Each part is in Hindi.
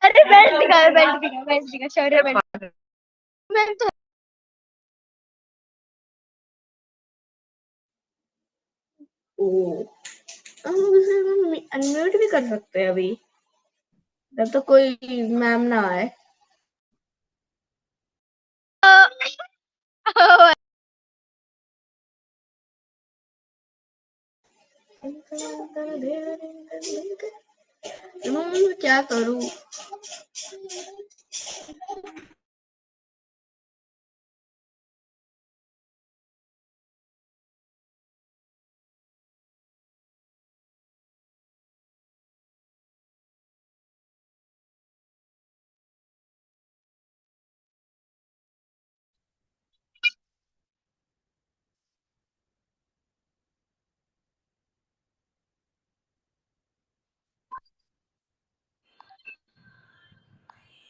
अरे बेल्ट दिखा शौर्य बेल्ट। मैम तो ओ हम अनम्यूट भी कर सकते हैं अभी, जब तक कोई मैम ना आए। क्या करूं?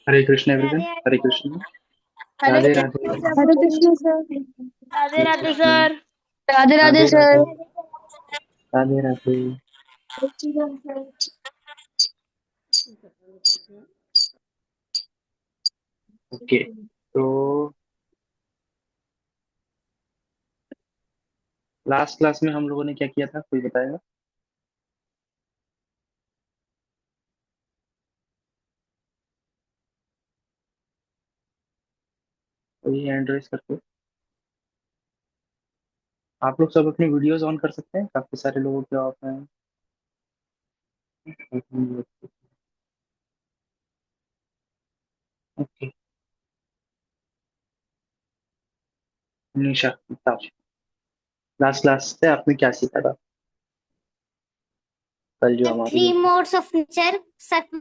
हरे कृष्ण एवरीवन। राधे हरे राधे। कृष्ण। हरे राधे राधे। कृष्ण सर। हरे कृष्ण सर। राधे जय Shri Radhe Krishna. Sir. Radhe Radhe Radhe sir. Radhe. Radhe Radhe. Okay, तो लास्ट क्लास में हम लोगों ने क्या किया था, कोई बताएगा? कोई हैंड रेस करके। आप लोग सब अपनी वीडियोस ऑन कर सकते हैं, काफी सारे लोगों के ऑफ हैं। ओके। निशा बताओ, लास्ट क्लास से आपने क्या सीखा था कल जो हमारी थ्री हुई थी? मोड्स ऑफ नेचर, सत्व,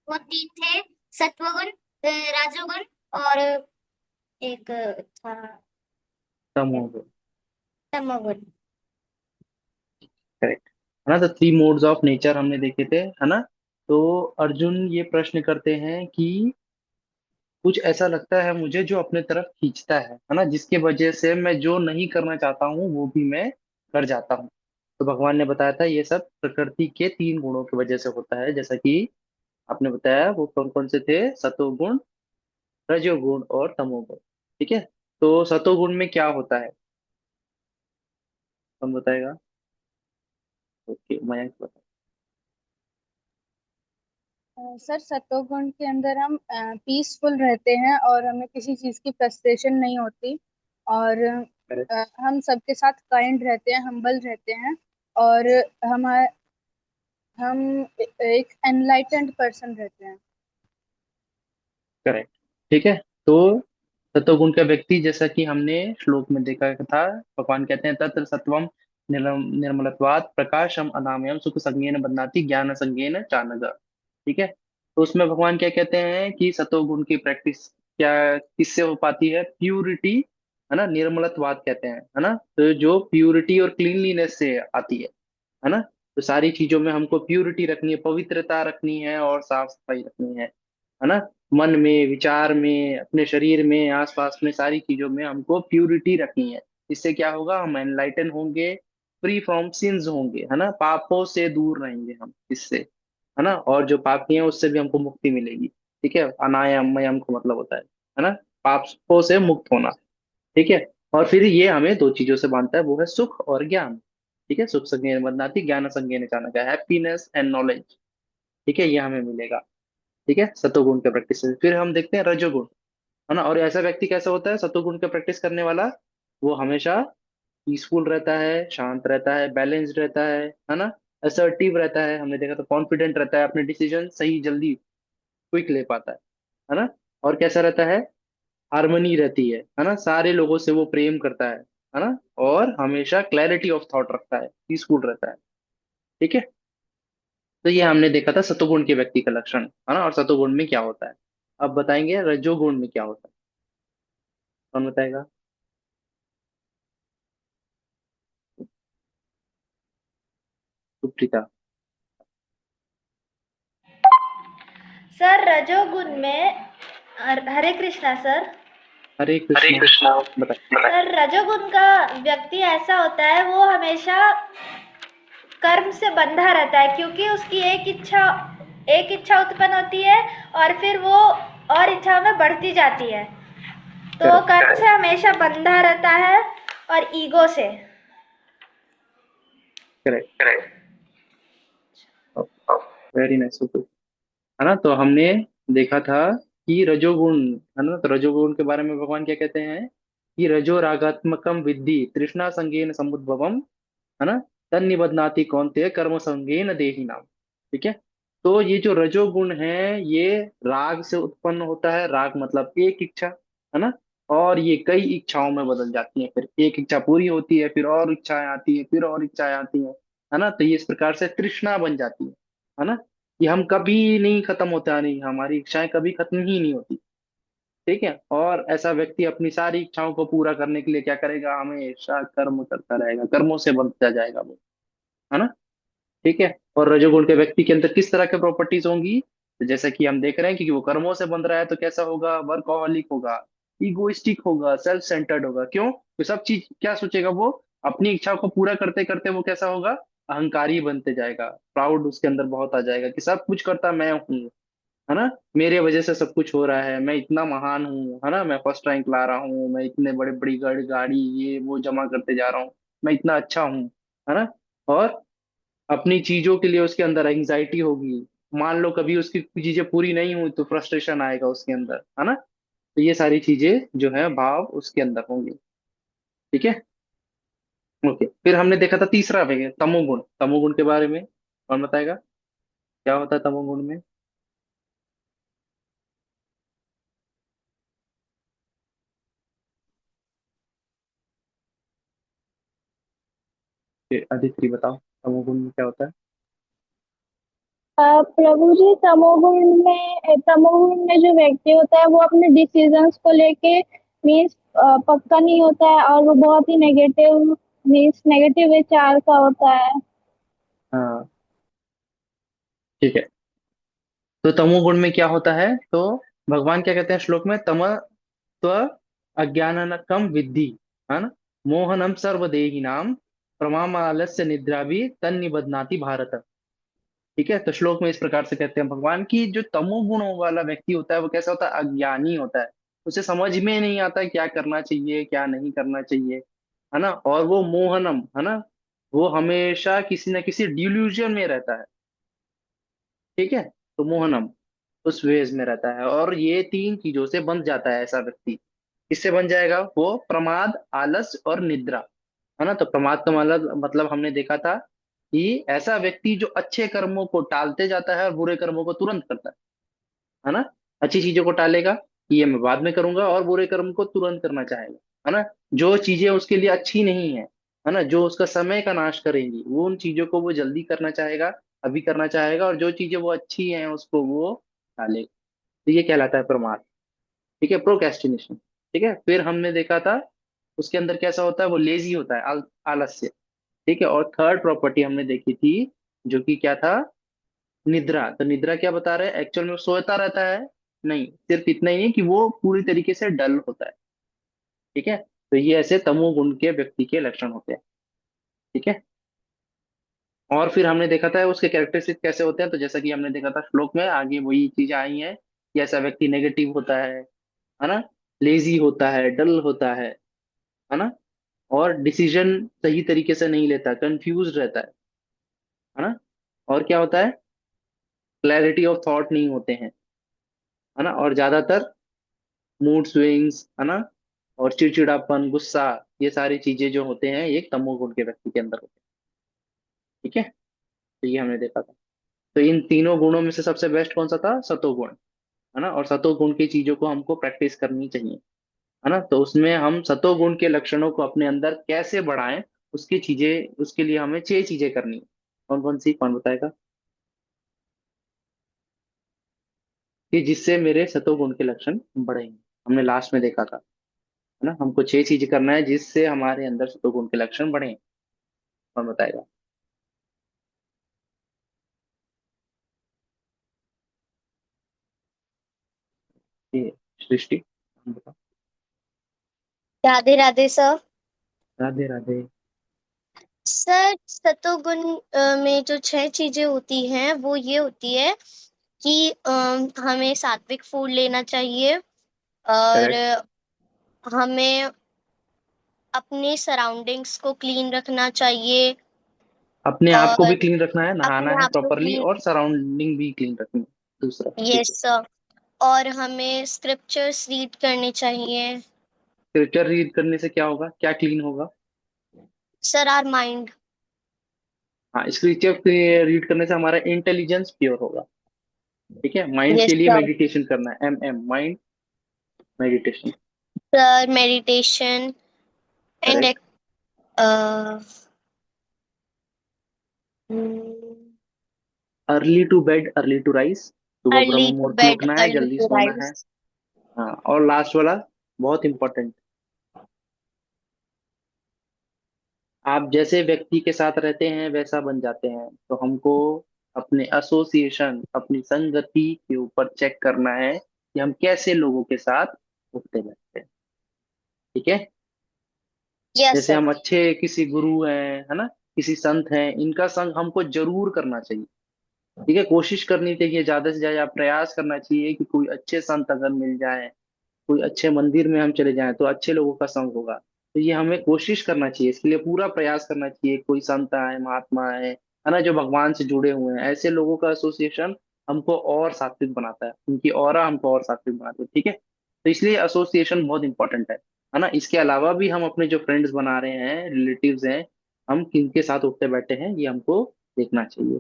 वो तीन थे। सत्वगुण, राजोगुण, और एक था तमोगुण। तमोगुण। करेक्ट है ना, तो थ्री मोड्स ऑफ नेचर हमने देखे थे, है ना। तो अर्जुन ये प्रश्न करते हैं कि कुछ ऐसा लगता है मुझे जो अपने तरफ खींचता है ना, जिसके वजह से मैं जो नहीं करना चाहता हूँ वो भी मैं कर जाता हूँ। तो भगवान ने बताया था ये सब प्रकृति के तीन गुणों की वजह से होता है, जैसा कि आपने बताया वो कौन कौन से थे, सतोगुण, रजोगुण और तमोगुण। ठीक है, तो सतोगुण में क्या होता है, कौन बताएगा? ओके, मयंक बता। सर सतोगुण के अंदर हम पीसफुल रहते हैं और हमें किसी चीज की फ्रस्ट्रेशन नहीं होती, और करेक्ट। हम सबके साथ काइंड रहते हैं, हम्बल रहते हैं, और हम हम एक एनलाइटेंड पर्सन रहते हैं। करेक्ट। ठीक है, तो सतोगुण का व्यक्ति, जैसा कि हमने श्लोक में देखा था, भगवान कहते हैं तत्र सत्वम निर्मलत्वात् प्रकाशम अनामयम सुख संज्ञेन बध्नाति ज्ञान संज्ञेन चानग। ठीक है, तो उसमें भगवान क्या कहते हैं कि सतोगुण की प्रैक्टिस क्या किससे हो पाती है, प्यूरिटी, है ना, निर्मलत्वात् कहते हैं, है ना, तो जो प्यूरिटी और क्लीनलीनेस से आती है ना। तो सारी चीजों में हमको प्यूरिटी रखनी है, पवित्रता रखनी है और साफ सफाई रखनी है ना। मन में, विचार में, अपने शरीर में, आसपास में, सारी चीजों में हमको प्यूरिटी रखनी है। इससे क्या होगा, हम एनलाइटन होंगे, फ्री फ्रॉम सिंस होंगे, है ना, पापों से दूर रहेंगे हम इससे, है ना, और जो पापी हैं उससे भी हमको मुक्ति मिलेगी। ठीक है, अनायाम मयम का मतलब होता है ना, पापों से मुक्त होना। ठीक है, और फिर ये हमें दो चीजों से बांधता है, वो है सुख और ज्ञान। ठीक है, सुख संज्ञा बदनाती, ज्ञान संज्ञा चाणक्य, हैप्पीनेस एंड नॉलेज। ठीक है, ये हमें मिलेगा। ठीक है, सतोगुण के प्रैक्टिस से फिर हम देखते हैं रजोगुण, है ना। और ऐसा व्यक्ति कैसा होता है सतोगुण का प्रैक्टिस करने वाला, वो हमेशा पीसफुल रहता है, शांत रहता है, बैलेंस्ड रहता है ना, असर्टिव रहता है, हमने देखा तो कॉन्फिडेंट रहता है, अपने डिसीजन सही जल्दी क्विक ले पाता है ना। और कैसा रहता है, हार्मनी रहती है ना, सारे लोगों से वो प्रेम करता है ना, और हमेशा क्लैरिटी ऑफ थॉट रखता है, पीसफुल रहता है। ठीक है, तो ये हमने देखा था सतोगुण के व्यक्ति का लक्षण, है ना, और सतोगुण में क्या होता है। अब बताएंगे रजोगुण में क्या होता है, कौन बताएगा? सुप्रीता। सर रजोगुण में, हरे कृष्णा सर। हरे हरे कृष्णा। कृष्णा। बताए। सर रजोगुण का व्यक्ति ऐसा होता है, वो हमेशा कर्म से बंधा रहता है, क्योंकि उसकी एक इच्छा एक इच्छा उत्पन्न होती है और फिर वो और इच्छाओं में बढ़ती जाती है। तो करेक्ट कर्म से हमेशा बंधा रहता है और ईगो से। Correct, very nice. है ना, तो हमने देखा था कि रजोगुण, है ना, तो रजोगुण के बारे में भगवान क्या कहते हैं कि रजो रागात्मकम विद्धि तृष्णा संगेन समुद्भवम, है ना, तन्निबध्नाति कौन्तेय कर्म संगेन देहि नाम। ठीक है, तो ये जो रजोगुण है ये राग से उत्पन्न होता है। राग मतलब एक इच्छा, है ना, और ये कई इच्छाओं में बदल जाती है। फिर एक इच्छा पूरी होती है, फिर और इच्छाएं आती है, फिर और इच्छाएं आती है ना, तो ये इस प्रकार से तृष्णा बन जाती है ना, कि हम कभी नहीं खत्म होता, नहीं, हमारी इच्छाएं कभी खत्म ही नहीं होती। ठीक है, और ऐसा व्यक्ति अपनी सारी इच्छाओं को पूरा करने के लिए क्या करेगा, हमेशा कर्म करता रहेगा, कर्मों से बनता जाएगा वो, है ना। ठीक है, और रजोगुण के व्यक्ति के अंदर किस तरह के प्रॉपर्टीज होंगी, तो जैसा कि हम देख रहे हैं कि वो कर्मों से बंध रहा है, तो कैसा होगा, वर्कहोलिक होगा, इगोइस्टिक होगा, सेल्फ सेंटर्ड होगा। क्यों, तो सब चीज क्या सोचेगा वो, अपनी इच्छा को पूरा करते करते वो कैसा होगा, अहंकारी बनते जाएगा, प्राउड उसके अंदर बहुत आ जाएगा कि सब कुछ करता मैं हूँ, है ना, मेरे वजह से सब कुछ हो रहा है, मैं इतना महान हूँ, है ना, मैं फर्स्ट रैंक ला रहा हूँ, मैं इतने बड़े बड़ी गाड़ी गाड़ी ये वो जमा करते जा रहा हूँ, मैं इतना अच्छा हूँ, है ना। और अपनी चीजों के लिए उसके अंदर एंग्जाइटी होगी। मान लो कभी उसकी चीजें पूरी नहीं हुई तो फ्रस्ट्रेशन आएगा उसके अंदर, है ना। तो ये सारी चीजें जो है भाव उसके अंदर होंगी। ठीक है, ओके, फिर हमने देखा था तीसरा वे तमोगुण। तमोगुण के बारे में कौन बताएगा, क्या होता है तमोगुण में। फिर अदिति बताओ तमोगुण में क्या होता है। प्रभु जी, तमोगुण में जो व्यक्ति होता है वो अपने डिसीजंस को लेके मीन्स पक्का नहीं होता है, और वो बहुत ही नेगेटिव मीन्स नेगेटिव विचार का होता है। हाँ, ठीक है, तो तमोगुण में क्या होता है, तो भगवान क्या कहते हैं श्लोक में, तम त्व अज्ञानकम विद्धि, है ना, मोहनम सर्वदेहिनाम प्रमामालस्य निद्रा भी तन्निबध्नाति भारत। ठीक है, तो श्लोक में इस प्रकार से कहते हैं भगवान की जो तमोगुणों वाला व्यक्ति होता है वो कैसा होता है, अज्ञानी होता है। उसे समझ में नहीं आता क्या करना चाहिए क्या नहीं करना चाहिए, है ना, और वो मोहनम, है ना, वो हमेशा किसी न किसी डिल्यूजन में रहता है। ठीक है, तो मोहनम उस वेज में रहता है, और ये तीन चीजों से बंध जाता है ऐसा व्यक्ति। किससे बन जाएगा वो, प्रमाद, आलस और निद्रा, है ना। तो प्रमाद का मतलब हमने देखा था कि ऐसा व्यक्ति जो अच्छे कर्मों को टालते जाता है और बुरे कर्मों को तुरंत करता है ना। अच्छी चीजों को टालेगा कि ये मैं बाद में करूंगा, और बुरे कर्म को तुरंत करना चाहेगा, है ना। जो चीजें उसके लिए अच्छी नहीं है ना, जो उसका समय का नाश करेंगी, वो उन चीजों को वो जल्दी करना चाहेगा, अभी करना चाहेगा, और जो चीजें वो अच्छी हैं उसको वो टालेगा। तो ये कहलाता है प्रमाद। ठीक है, प्रोक्रेस्टिनेशन। ठीक है, फिर हमने देखा था उसके अंदर कैसा होता है, वो लेजी होता है, आलस्य। ठीक है, और थर्ड प्रॉपर्टी हमने देखी थी जो कि क्या था, निद्रा। तो निद्रा क्या बता रहे हैं, एक्चुअल में वो सोता रहता है, नहीं, सिर्फ इतना ही नहीं कि वो पूरी तरीके से डल होता है। ठीक है, तो ये ऐसे तमोगुण के व्यक्ति के लक्षण होते हैं। ठीक है, और फिर हमने देखा था उसके कैरेक्टरिस्टिक कैसे होते हैं, तो जैसा कि हमने देखा था श्लोक में आगे वही चीजें आई हैं कि ऐसा व्यक्ति नेगेटिव होता है ना, लेजी होता है, डल होता है ना, और डिसीजन सही तरीके से नहीं लेता, कंफ्यूज रहता है ना, और क्या होता है, क्लैरिटी ऑफ थॉट नहीं होते हैं, है ना, और ज्यादातर मूड स्विंग्स, है ना, और चिड़चिड़ापन, गुस्सा, ये सारी चीजें जो होते हैं ये तमोगुण के व्यक्ति के अंदर होते हैं। ठीक है, तो ये हमने देखा था। तो इन तीनों गुणों में से सबसे बेस्ट कौन सा था, सतोगुण, है ना, और सतोगुण की चीजों को हमको प्रैक्टिस करनी चाहिए, है ना। तो उसमें हम सतोगुण के लक्षणों को अपने अंदर कैसे बढ़ाएं, उसकी चीजें, उसके लिए हमें 6 चीजें करनी है। कौन कौन सी, कौन बताएगा, कि जिससे मेरे सतोगुण के लक्षण बढ़ेंगे। हमने लास्ट में देखा था, है ना, हमको 6 चीजें करना है जिससे हमारे अंदर सतोगुण के लक्षण बढ़े। कौन बताएगा। ये सृष्टि, हम बताओ। राधे राधे सर। राधे राधे। सर सतोगुण में जो 6 चीजें होती हैं वो ये होती है कि हमें सात्विक फूड लेना चाहिए और करेक्ट। हमें अपने सराउंडिंग्स को क्लीन रखना चाहिए अपने आप को भी और क्लीन रखना है, नहाना अपने है आप को प्रॉपरली, क्लीन। और सराउंडिंग भी क्लीन रखनी है। दूसरा ठीक है। यस। और हमें स्क्रिप्चर्स रीड करने चाहिए। स्क्रिप्चर रीड करने से क्या होगा, क्या क्लीन होगा? Sir our mind. हाँ, स्क्रिप्चर रीड करने से हमारा इंटेलिजेंस प्योर होगा। ठीक है, माइंड यस के लिए सर। मेडिटेशन करना है, एम mind meditation. Sir meditation and correct. Early to bed early to rise, सुबह ब्रह्म अर्ली टू मुहूर्त में बेड उठना है, अर्ली जल्दी टू सोना है। राइज। हाँ, और लास्ट वाला बहुत इंपॉर्टेंट, आप जैसे व्यक्ति के साथ रहते हैं वैसा बन जाते हैं। तो हमको अपने एसोसिएशन, अपनी संगति के ऊपर चेक करना है कि हम कैसे लोगों के साथ उठते बैठते हैं। ठीक है। यस जैसे सर। हम अच्छे किसी गुरु हैं, है ना, किसी संत हैं, इनका संग हमको जरूर करना चाहिए। ठीक है, कोशिश करनी चाहिए, ज्यादा से ज्यादा प्रयास करना चाहिए कि कोई अच्छे संत अगर मिल जाए, कोई अच्छे मंदिर में हम चले जाएं तो अच्छे लोगों का संग होगा। तो ये हमें कोशिश करना चाहिए, इसके लिए पूरा प्रयास करना चाहिए। कोई संत है, महात्मा है ना, जो भगवान से जुड़े हुए हैं, ऐसे लोगों का एसोसिएशन हमको और सात्विक बनाता है, उनकी ऑरा हमको और सात्विक बनाती है। ठीक है, तो इसलिए एसोसिएशन बहुत इंपॉर्टेंट है ना। इसके अलावा भी हम अपने जो फ्रेंड्स बना रहे हैं, रिलेटिव्स हैं, हम किनके साथ उठते बैठे हैं, ये हमको देखना चाहिए।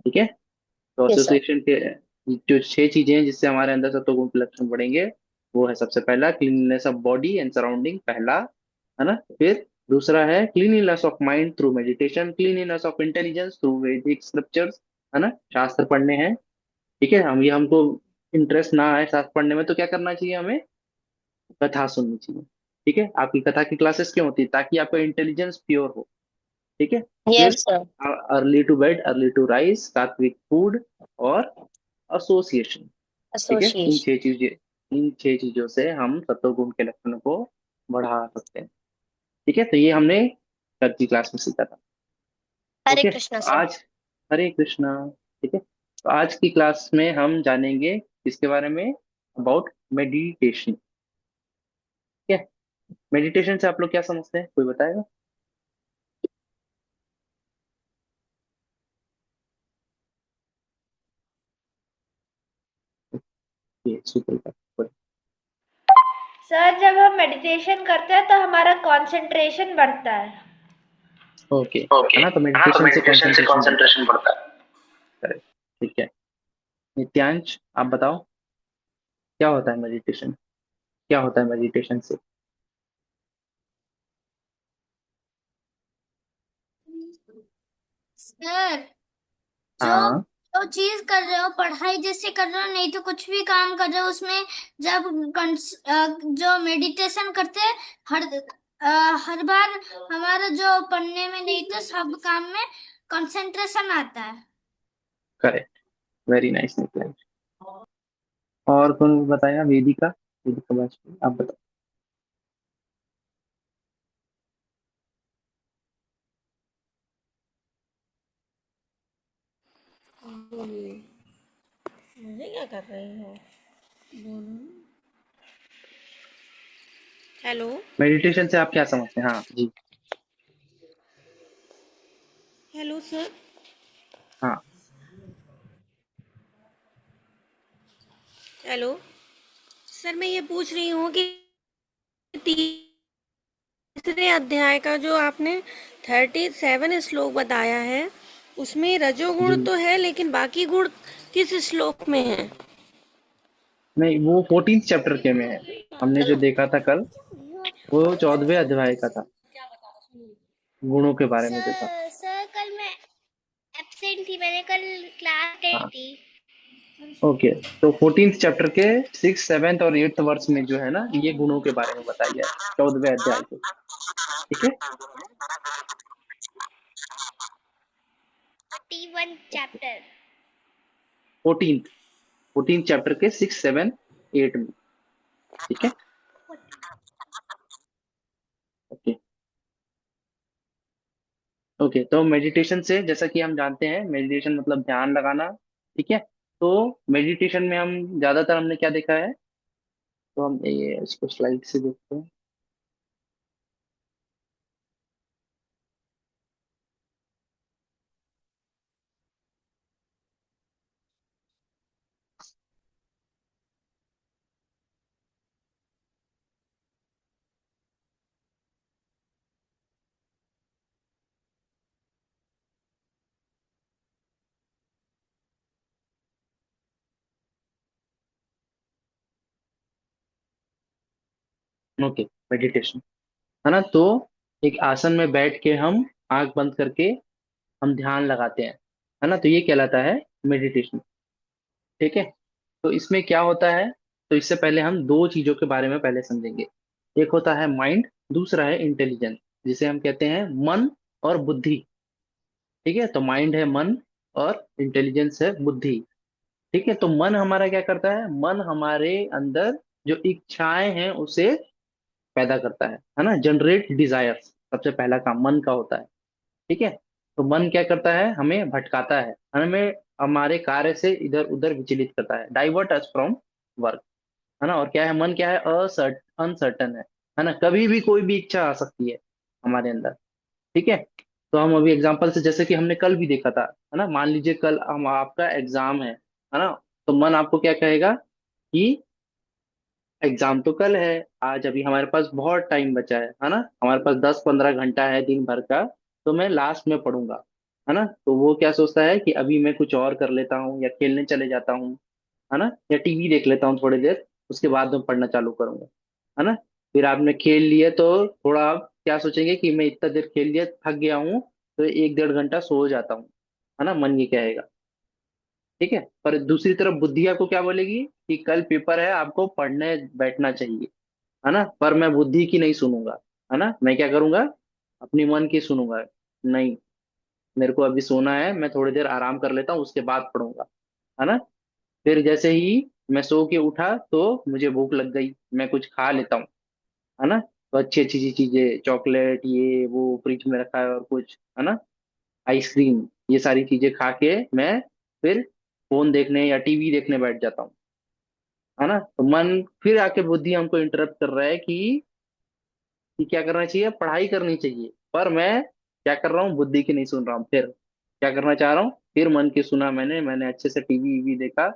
ठीक है। तो यस सर। एसोसिएशन के जो 6 चीजें हैं जिससे हमारे अंदर सत्वगुण के लक्षण बढ़ेंगे, वो है सबसे पहला cleanliness of body and surrounding, पहला, है ना। फिर दूसरा है cleanliness of mind through meditation, cleanliness of intelligence through वैदिक स्क्रिप्चर्स, है ना, शास्त्र पढ़ने हैं। ठीक है, हमको इंटरेस्ट ना है शास्त्र पढ़ने में तो क्या करना चाहिए हमें? कथा सुननी चाहिए। ठीक है, आपकी कथा की क्लासेस क्यों होती है? ताकि आपका इंटेलिजेंस प्योर हो। ठीक है। फिर yes sir. Early to bed early to rise, sattvic food, और एसोसिएशन। ठीक है, इन एसोसिएशन। 6 चीजें, इन 6 चीजों से हम सत्वगुण के लक्षणों को बढ़ा सकते हैं। ठीक है, तो ये हमने कल की क्लास में सीखा था। हरे ओके, कृष्णा सर। आज, हरे कृष्णा। ठीक है, तो आज की क्लास में हम जानेंगे इसके बारे में, अबाउट मेडिटेशन। ठीक है, मेडिटेशन से आप लोग क्या समझते हैं, कोई बताएगा? ये सुपर। सर जब हम मेडिटेशन करते हैं तो हमारा कंसंट्रेशन बढ़ता है। Okay, okay. है ना, तो हाँ तो मेडिटेशन से मेडिटेशन से कंसंट्रेशन बढ़ता है। कंसंट्रेशन बढ़ता है। करेक्ट। ठीक है, नित्यांश आप बताओ, क्या होता है मेडिटेशन, क्या होता है मेडिटेशन से? सर जो हाँ। जो चीज कर रहे हो, पढ़ाई जैसे कर रहे हो, नहीं तो कुछ भी काम कर रहे हो, उसमें जब जो मेडिटेशन करते हैं, हर हर बार हमारा जो पढ़ने में नहीं तो सब काम में कंसंट्रेशन आता है। Correct, very nice Nityansh. और कौन बताया? वेदिका, वेदिका बाजपेयी, आप बताओ। बोलिए, मुझे क्या कर रही हो? बोलो। हेलो। मेडिटेशन से आप क्या समझते हैं? हाँ जी। Hello sir. हाँ। हेलो सर, मैं ये पूछ रही हूँ कि तीसरे अध्याय का जो आपने 37 श्लोक बताया है, उसमें रजोगुण जी, तो है लेकिन बाकी गुण किस श्लोक में है? नहीं, वो 14th चैप्टर के में है। हमने जो देखा था कल, वो 14वें अध्याय का था, गुणों के बारे में जो था। सर कल मैं एब्सेंट थी, मैंने कल क्लास अटेंड हाँ। की। ओके, तो 14th चैप्टर के 6th 7th और 8th वर्ष में जो है ना, ये गुणों के बारे में बताया गया है, 14वें अध्याय के। ठीक है। 41 चैप्टर। 14th 14th चैप्टर के 6 7 8 में। ठीक है। ओके। ओके, तो मेडिटेशन से, जैसा कि हम जानते हैं, मेडिटेशन मतलब ध्यान लगाना। ठीक है, तो मेडिटेशन में हम ज्यादातर हमने क्या देखा है, तो हम ये इसको स्लाइड से देखते हैं। ओके, मेडिटेशन है ना। तो एक आसन में बैठ के हम आंख बंद करके हम ध्यान लगाते हैं, है ना, तो ये कहलाता है मेडिटेशन। ठीक है। तो इसमें क्या होता है, तो इससे पहले हम दो चीजों के बारे में पहले समझेंगे। एक होता है माइंड, दूसरा है इंटेलिजेंस, जिसे हम कहते हैं मन और बुद्धि। ठीक है, तो माइंड है मन और इंटेलिजेंस है बुद्धि। ठीक है, तो मन हमारा क्या करता है, मन हमारे अंदर जो इच्छाएं हैं उसे पैदा करता है ना, जनरेट डिजायर्स, सबसे पहला काम मन का होता है। ठीक है, तो मन क्या करता है, हमें भटकाता है, हमें हमारे कार्य से इधर उधर विचलित करता है, डाइवर्ट अस फ्रॉम वर्क, है ना। और क्या है, मन क्या है, अनसर्टन है ना, कभी भी कोई भी इच्छा आ सकती है हमारे अंदर। ठीक है, तो हम अभी एग्जांपल से, जैसे कि हमने कल भी देखा था, है ना, मान लीजिए कल हम आपका एग्जाम है ना, तो मन आपको क्या कहेगा कि एग्जाम तो कल है, आज अभी हमारे पास बहुत टाइम बचा है ना, हमारे पास 10-15 घंटा है दिन भर का, तो मैं लास्ट में पढ़ूंगा, है ना। तो वो क्या सोचता है कि अभी मैं कुछ और कर लेता हूँ या खेलने चले जाता हूँ, है ना, या टीवी देख लेता हूँ थोड़ी देर, उसके बाद मैं पढ़ना चालू करूंगा, है ना। फिर आपने खेल लिए तो थोड़ा आप क्या सोचेंगे कि मैं इतना देर खेल लिया, थक गया हूँ, तो 1-1.5 घंटा सो जाता हूँ, है ना, मन ये कहेगा। ठीक है, पर दूसरी तरफ बुद्धि आपको क्या बोलेगी कि कल पेपर है, आपको पढ़ने बैठना चाहिए, है ना, पर मैं बुद्धि की नहीं सुनूंगा, है ना, मैं क्या करूंगा, अपनी मन की सुनूंगा। नहीं, मेरे को अभी सोना है, मैं थोड़ी देर आराम कर लेता हूँ, उसके बाद पढ़ूंगा, है ना। फिर जैसे ही मैं सो के उठा तो मुझे भूख लग गई, मैं कुछ खा लेता हूँ, है ना। तो अच्छी अच्छी चीजें, चॉकलेट ये वो फ्रिज में रखा है और कुछ, है ना, आइसक्रीम, ये सारी चीजें खा के मैं फिर फोन देखने या टीवी देखने बैठ जाता हूँ, है ना। तो मन फिर आके बुद्धि हमको इंटरप्ट कर रहा है कि क्या करना चाहिए, पढ़ाई करनी चाहिए, पर मैं क्या कर रहा हूँ, बुद्धि की नहीं सुन रहा हूँ, फिर क्या करना चाह रहा हूँ, फिर मन की सुना, मैंने अच्छे से टीवी वीवी देखा,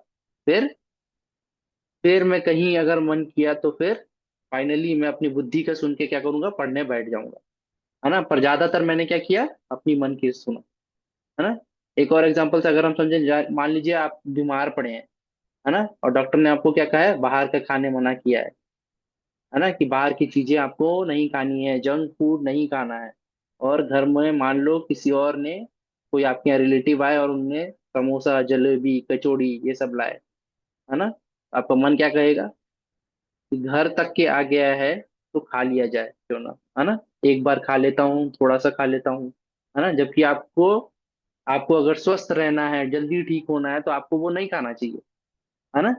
फिर फिर मैं कहीं अगर मन किया तो फिर फाइनली मैं अपनी बुद्धि का सुन के क्या करूंगा, पढ़ने बैठ जाऊंगा, है ना। पर ज्यादातर मैंने क्या किया, अपनी मन की सुना, है ना। एक और एग्जांपल से अगर हम समझें, मान लीजिए आप बीमार पड़े हैं, है ना, और डॉक्टर ने आपको क्या कहा है, बाहर का खाने मना किया है ना, कि बाहर की चीजें आपको नहीं खानी है, जंक फूड नहीं खाना है। और घर में मान लो किसी और ने, कोई आपके यहाँ रिलेटिव आए और उनने समोसा जलेबी कचौड़ी ये सब लाए, है ना, आपका मन क्या कहेगा कि घर तक के आ गया है तो खा लिया जाए क्यों ना, है ना, एक बार खा लेता हूँ, थोड़ा सा खा लेता हूँ, है ना। जबकि आपको आपको अगर स्वस्थ रहना है, जल्दी ठीक होना है, तो आपको वो नहीं खाना चाहिए, है ना।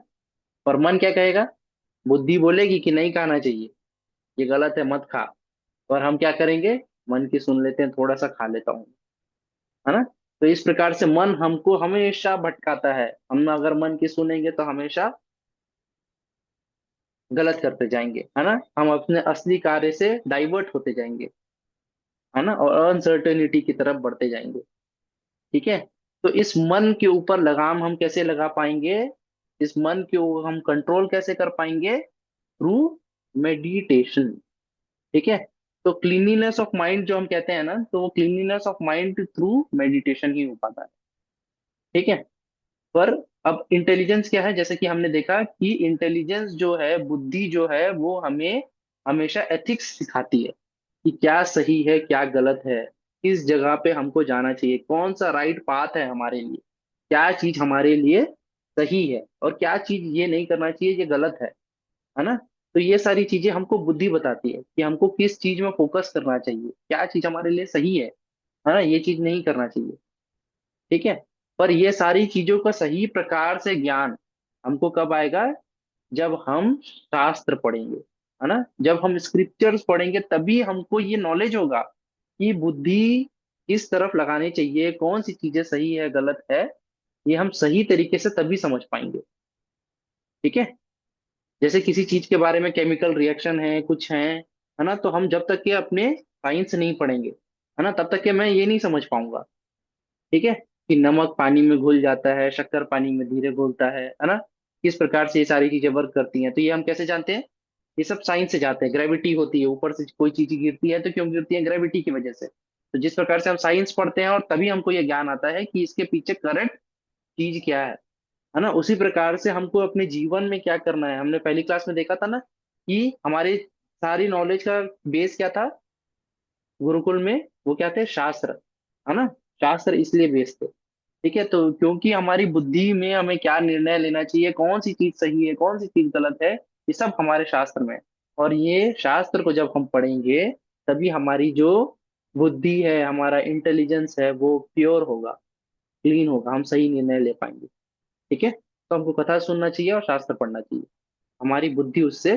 पर मन क्या कहेगा, बुद्धि बोलेगी कि नहीं खाना चाहिए, ये गलत है, मत खा। और हम क्या करेंगे, मन की सुन लेते हैं, थोड़ा सा खा लेता हूँ, है ना। तो इस प्रकार से मन हमको हमेशा भटकाता है, हम अगर मन की सुनेंगे तो हमेशा गलत करते जाएंगे, है ना, हम अपने असली कार्य से डाइवर्ट होते जाएंगे, है ना, और अनसर्टेनिटी की तरफ बढ़ते जाएंगे। ठीक है, तो इस मन के ऊपर लगाम हम कैसे लगा पाएंगे, इस मन के हम कंट्रोल कैसे कर पाएंगे, थ्रू मेडिटेशन। ठीक है, तो क्लीनलीनेस ऑफ माइंड जो हम कहते हैं ना, तो वो cleanliness of mind through meditation ही हो पाता है। ठीक है, पर अब इंटेलिजेंस क्या है, जैसे कि हमने देखा कि इंटेलिजेंस जो है, बुद्धि जो है, वो हमें हमेशा एथिक्स सिखाती है कि क्या सही है क्या गलत है, किस जगह पे हमको जाना चाहिए, कौन सा राइट पाथ है हमारे लिए, क्या चीज हमारे लिए सही है और क्या चीज ये नहीं करना चाहिए, ये गलत है ना। तो ये सारी चीजें हमको बुद्धि बताती है कि हमको किस चीज में फोकस करना चाहिए, क्या चीज हमारे लिए सही है ना, ये चीज नहीं करना चाहिए। ठीक है, पर ये सारी चीजों का सही प्रकार से ज्ञान हमको कब आएगा, जब हम शास्त्र पढ़ेंगे, है ना, जब हम स्क्रिप्चर्स पढ़ेंगे, तभी हमको ये नॉलेज होगा कि बुद्धि किस तरफ लगानी चाहिए, कौन सी चीजें सही है गलत है, ये हम सही तरीके से तभी समझ पाएंगे। ठीक है, जैसे किसी चीज के बारे में केमिकल रिएक्शन है, कुछ है ना, तो हम जब तक के अपने साइंस नहीं पढ़ेंगे, है ना, तब तक के मैं ये नहीं समझ पाऊंगा। ठीक है, कि नमक पानी में घुल जाता है, शक्कर पानी में धीरे घुलता है ना, किस प्रकार से ये सारी चीजें वर्क करती हैं, तो ये हम कैसे जानते हैं? ये सब साइंस से जानते हैं। ग्रेविटी होती है, ऊपर से कोई चीज गिरती है तो क्यों गिरती है? ग्रेविटी की वजह से। तो जिस प्रकार से हम साइंस पढ़ते हैं और तभी हमको ये ज्ञान आता है कि इसके पीछे करंट चीज क्या है ना, उसी प्रकार से हमको अपने जीवन में क्या करना है। हमने पहली क्लास में देखा था ना कि हमारी सारी नॉलेज का बेस क्या था गुरुकुल में? वो क्या थे? शास्त्र, है ना। शास्त्र इसलिए बेस थे। ठीक है, तो क्योंकि हमारी बुद्धि में हमें क्या निर्णय लेना चाहिए, कौन सी चीज सही है, कौन सी चीज गलत है, ये सब हमारे शास्त्र में है। और ये शास्त्र को जब हम पढ़ेंगे तभी हमारी जो बुद्धि है, हमारा इंटेलिजेंस है, वो प्योर होगा, क्लीन होगा, हम सही निर्णय ले पाएंगे। ठीक है, तो हमको कथा सुनना चाहिए और शास्त्र पढ़ना चाहिए। हमारी बुद्धि उससे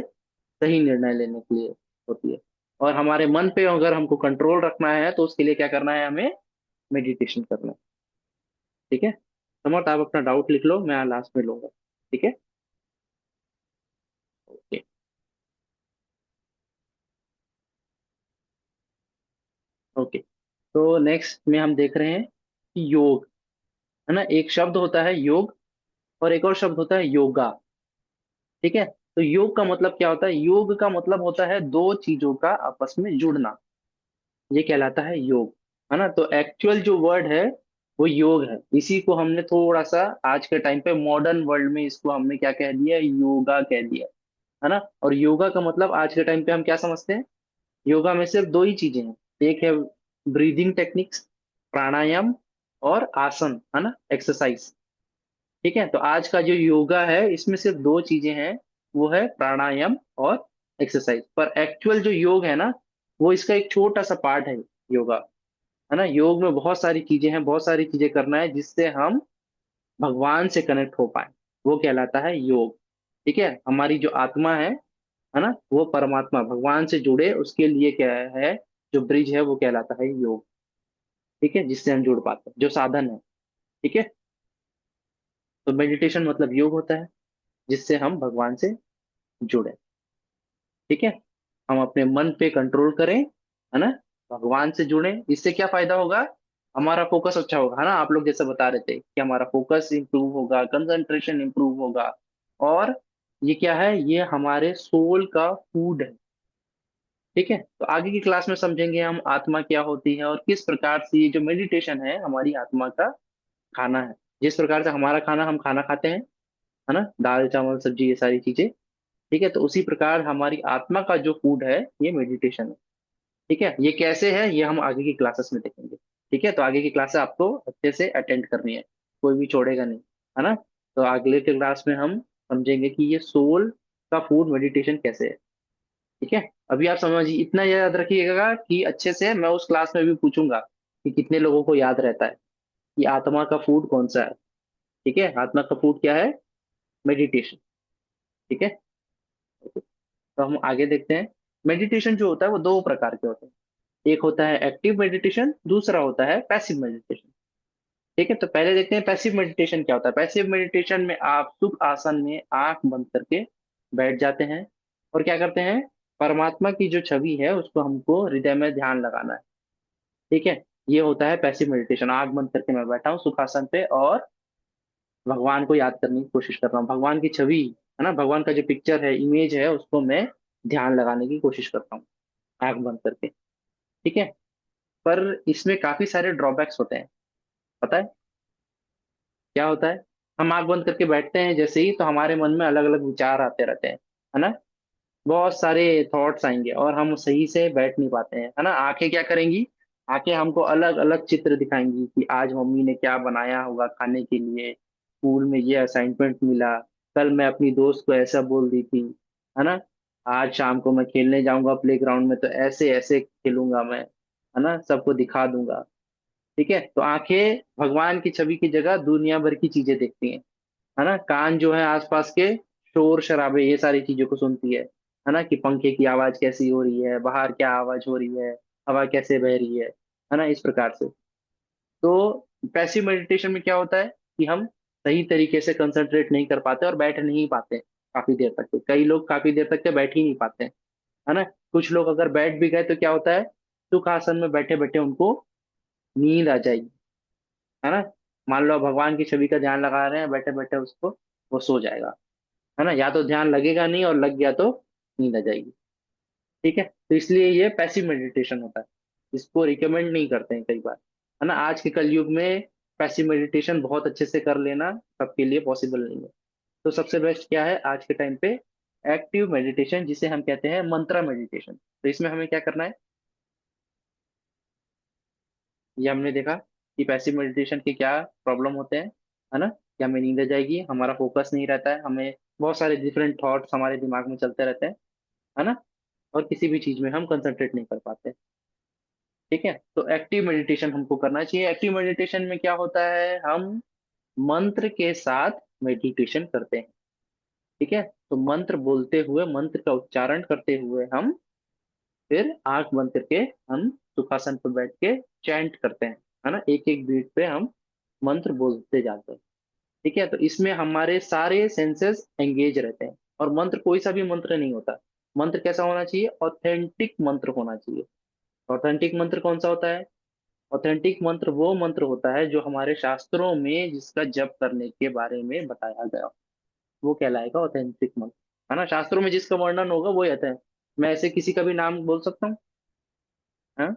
सही निर्णय लेने के लिए होती है। और हमारे मन पे अगर हमको कंट्रोल रखना है तो उसके लिए क्या करना है? हमें मेडिटेशन करना है। ठीक है, समर्थ आप अपना डाउट लिख लो, मैं लास्ट में लूंगा। ठीक है, ओके। ओके, तो नेक्स्ट में हम देख रहे हैं कि योग, है ना। एक शब्द होता है योग और एक और शब्द होता है योगा। ठीक है, तो योग का मतलब क्या होता है? योग का मतलब होता है दो चीजों का आपस में जुड़ना, ये कहलाता है योग, है ना। तो एक्चुअल जो वर्ड है वो योग है। इसी को हमने थोड़ा सा आज के टाइम पे मॉडर्न वर्ल्ड में इसको हमने क्या कह दिया? योगा कह दिया, है ना। और योगा का मतलब आज के टाइम पे हम क्या समझते हैं? योगा में सिर्फ दो ही चीजें हैं, एक है ब्रीदिंग टेक्निक्स, प्राणायाम, और आसन, है ना, एक्सरसाइज। ठीक है, तो आज का जो योगा है इसमें सिर्फ दो चीजें हैं, वो है प्राणायाम और एक्सरसाइज। पर एक्चुअल जो योग है ना, वो इसका एक छोटा सा पार्ट है, योगा, है ना। योग में बहुत सारी चीजें हैं, बहुत सारी चीजें करना है जिससे हम भगवान से कनेक्ट हो पाए, वो कहलाता है योग। ठीक है, हमारी जो आत्मा है ना, वो परमात्मा भगवान से जुड़े, उसके लिए क्या है? जो ब्रिज है वो कहलाता है योग। ठीक है, जिससे हम जुड़ पाते हैं, जो साधन है। ठीक है, तो मेडिटेशन मतलब योग होता है जिससे हम भगवान से जुड़े। ठीक है, हम अपने मन पे कंट्रोल करें, है ना, भगवान से जुड़े। इससे क्या फायदा होगा? हमारा फोकस अच्छा होगा, है ना। आप लोग जैसे बता रहे थे कि हमारा फोकस इंप्रूव होगा, कंसंट्रेशन इंप्रूव होगा। और ये क्या है? ये हमारे सोल का फूड है। ठीक है, तो आगे की क्लास में समझेंगे हम आत्मा क्या होती है और किस प्रकार से ये जो मेडिटेशन है हमारी आत्मा का खाना है। जिस प्रकार से हमारा खाना, हम खाना खाते हैं, है ना, दाल चावल सब्जी ये सारी चीजें। ठीक है, तो उसी प्रकार हमारी आत्मा का जो फूड है ये मेडिटेशन है। ठीक है, ये कैसे है ये हम आगे की क्लासेस में देखेंगे। ठीक है, तो आगे की क्लास आपको अच्छे से अटेंड करनी है, कोई भी छोड़ेगा नहीं, है ना। तो अगले के क्लास में हम समझेंगे कि ये सोल का फूड मेडिटेशन कैसे है। ठीक है, अभी आप समझिए, इतना याद रखिएगा कि अच्छे से मैं उस क्लास में भी पूछूंगा कि कितने लोगों को याद रहता है कि आत्मा का फूड कौन सा है। ठीक है, आत्मा का फूड क्या है? मेडिटेशन। ठीक है, तो हम आगे देखते हैं। मेडिटेशन जो होता है वो दो प्रकार के होते हैं, एक होता है एक्टिव मेडिटेशन, दूसरा होता है पैसिव मेडिटेशन। ठीक है, तो पहले देखते हैं पैसिव मेडिटेशन क्या होता है। पैसिव मेडिटेशन में आप सुख आसन में आंख बंद करके बैठ जाते हैं और क्या करते हैं? परमात्मा की जो छवि है उसको हमको हृदय में ध्यान लगाना है। ठीक है, ये होता है पैसिव मेडिटेशन। आंख बंद करके मैं बैठा हूँ सुखासन पे और भगवान को याद करने की कोशिश कर रहा हूँ, भगवान की छवि, है ना, भगवान का जो पिक्चर है, इमेज है, उसको मैं ध्यान लगाने की कोशिश करता हूँ आंख बंद करके। ठीक है, पर इसमें काफी सारे ड्रॉबैक्स होते हैं, पता है क्या होता है? हम आंख बंद करके बैठते हैं जैसे ही, तो हमारे मन में अलग अलग विचार आते रहते हैं, है ना। बहुत सारे थॉट्स आएंगे और हम सही से बैठ नहीं पाते हैं, है ना। आंखें क्या करेंगी? आंखें हमको अलग अलग चित्र दिखाएंगी कि आज मम्मी ने क्या बनाया होगा खाने के लिए, स्कूल में ये असाइनमेंट मिला, कल मैं अपनी दोस्त को ऐसा बोल दी थी, है ना। आज शाम को मैं खेलने जाऊंगा प्लेग्राउंड में तो ऐसे ऐसे खेलूंगा मैं, है ना, सबको दिखा दूंगा। ठीक है, तो आंखें भगवान की छवि की जगह दुनिया भर की चीजें देखती हैं, है ना। कान जो है आसपास के शोर शराबे ये सारी चीजों को सुनती है ना, कि पंखे की आवाज कैसी हो रही है, बाहर क्या आवाज हो रही है, हवा कैसे बह रही है ना, इस प्रकार से। तो पैसिव मेडिटेशन में क्या होता है कि हम सही तरीके से कंसंट्रेट नहीं कर पाते और बैठ नहीं पाते काफी देर तक के। कई लोग काफी देर तक के बैठ ही नहीं पाते हैं, है ना। कुछ लोग अगर बैठ भी गए तो क्या होता है, सुख आसन में बैठे बैठे उनको नींद आ जाएगी, है ना। मान लो आप भगवान की छवि का ध्यान लगा रहे हैं, बैठे बैठे उसको वो सो जाएगा, है ना। या तो ध्यान लगेगा नहीं और लग गया तो नींद आ जाएगी। ठीक है, तो इसलिए ये पैसिव मेडिटेशन होता है, इसको रिकमेंड नहीं करते हैं कई बार, है ना। आज के कलयुग में पैसिव मेडिटेशन बहुत अच्छे से कर लेना सबके लिए पॉसिबल नहीं है। तो सबसे बेस्ट क्या है आज के टाइम पे, एक्टिव मेडिटेशन, जिसे हम कहते हैं मंत्रा मेडिटेशन। तो इसमें हमें क्या करना है, ये हमने देखा कि पैसिव मेडिटेशन के क्या प्रॉब्लम होते हैं, है ना, कि हमें नींद आ जाएगी, हमारा फोकस नहीं रहता है, हमें बहुत सारे डिफरेंट थॉट्स हमारे दिमाग में चलते रहते हैं, है ना, और किसी भी चीज में हम कंसंट्रेट नहीं कर पाते। ठीक है, तो एक्टिव मेडिटेशन हमको करना चाहिए। एक्टिव मेडिटेशन में क्या होता है, हम मंत्र के साथ मेडिटेशन करते हैं। ठीक है, तो मंत्र बोलते हुए, मंत्र का उच्चारण करते हुए हम फिर आंख बंद करके हम सुखासन पर बैठ के चैंट करते हैं, है ना। एक एक बीट पे हम मंत्र बोलते जाते हैं। ठीक है, तो इसमें हमारे सारे सेंसेस एंगेज रहते हैं। और मंत्र कोई सा भी मंत्र नहीं होता, मंत्र कैसा होना चाहिए, ऑथेंटिक मंत्र होना चाहिए। ऑथेंटिक मंत्र कौन सा होता है, ऑथेंटिक मंत्र वो मंत्र होता है जो हमारे शास्त्रों में जिसका जप करने के बारे में बताया गया हो, वो कहलाएगा ऑथेंटिक मंत्र, है ना। शास्त्रों में जिसका वर्णन होगा वो आता है। मैं ऐसे किसी का भी नाम बोल सकता हूँ, हाँ,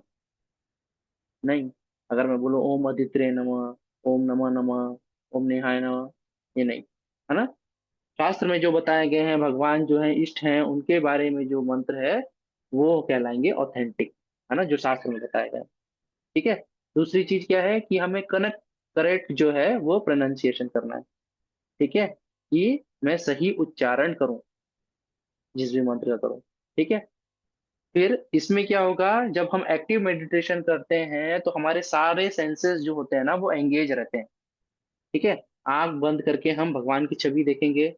नहीं। अगर मैं बोलूँ ओम अदित्रे नमः, ओम नमः नमः, ओम नेहाय नमः, ये नहीं, है ना। शास्त्र में जो बताए गए हैं, भगवान जो है, इष्ट हैं, उनके बारे में जो मंत्र है वो कहलाएंगे ऑथेंटिक, है ना, जो शास्त्र में बताया गया है। ठीक है, दूसरी चीज क्या है कि हमें कनेक्ट, करेक्ट जो है वो प्रोनाउंसिएशन करना है। ठीक है, कि मैं सही उच्चारण करूं जिस भी मंत्र का करूं। ठीक है, फिर इसमें क्या होगा, जब हम एक्टिव मेडिटेशन करते हैं तो हमारे सारे सेंसेस जो होते हैं ना वो एंगेज रहते हैं। ठीक है, आंख बंद करके हम भगवान की छवि देखेंगे,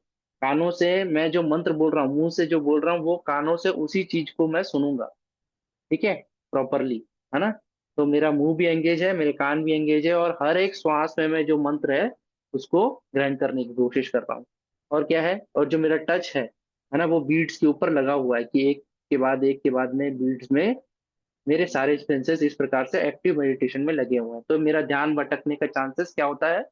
कानों से मैं जो मंत्र बोल रहा हूँ, मुंह से जो बोल रहा हूँ, वो कानों से उसी चीज को मैं सुनूंगा। ठीक है, प्रॉपरली, है ना। तो मेरा मुंह भी एंगेज है, मेरे कान भी एंगेज है, और हर एक श्वास में मैं जो मंत्र है उसको ग्रहण करने की कोशिश कर रहा हूँ। और क्या है, और जो मेरा टच है ना, वो बीट्स के ऊपर लगा हुआ है कि एक के बाद में बीट्स में मेरे सारे सेंसेस इस प्रकार से एक्टिव मेडिटेशन में लगे हुए हैं। तो मेरा ध्यान भटकने का चांसेस क्या होता है,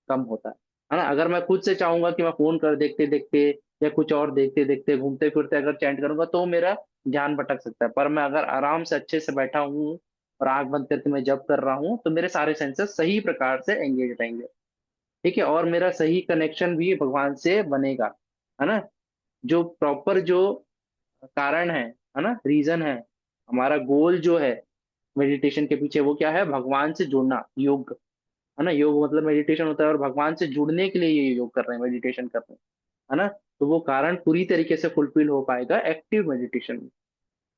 कम होता है ना। अगर मैं खुद से चाहूंगा कि मैं फोन कर देखते देखते या कुछ और देखते देखते घूमते फिरते अगर चैंट करूंगा तो मेरा ध्यान भटक सकता है। पर मैं अगर आराम से अच्छे से बैठा हूँ और आंख बंद करके मैं जब कर रहा हूँ तो मेरे सारे सेंसेस सही प्रकार से एंगेज रहेंगे। ठीक है, और मेरा सही कनेक्शन भी भगवान से बनेगा, है ना। जो प्रॉपर जो कारण है ना, रीजन है, हमारा गोल जो है मेडिटेशन के पीछे, वो क्या है, भगवान से जुड़ना, योग, है ना। योग मतलब मेडिटेशन होता है, और भगवान से जुड़ने के लिए ये योग कर रहे हैं, मेडिटेशन कर रहे हैं, है ना। तो वो कारण पूरी तरीके से फुलफिल हो पाएगा एक्टिव मेडिटेशन में।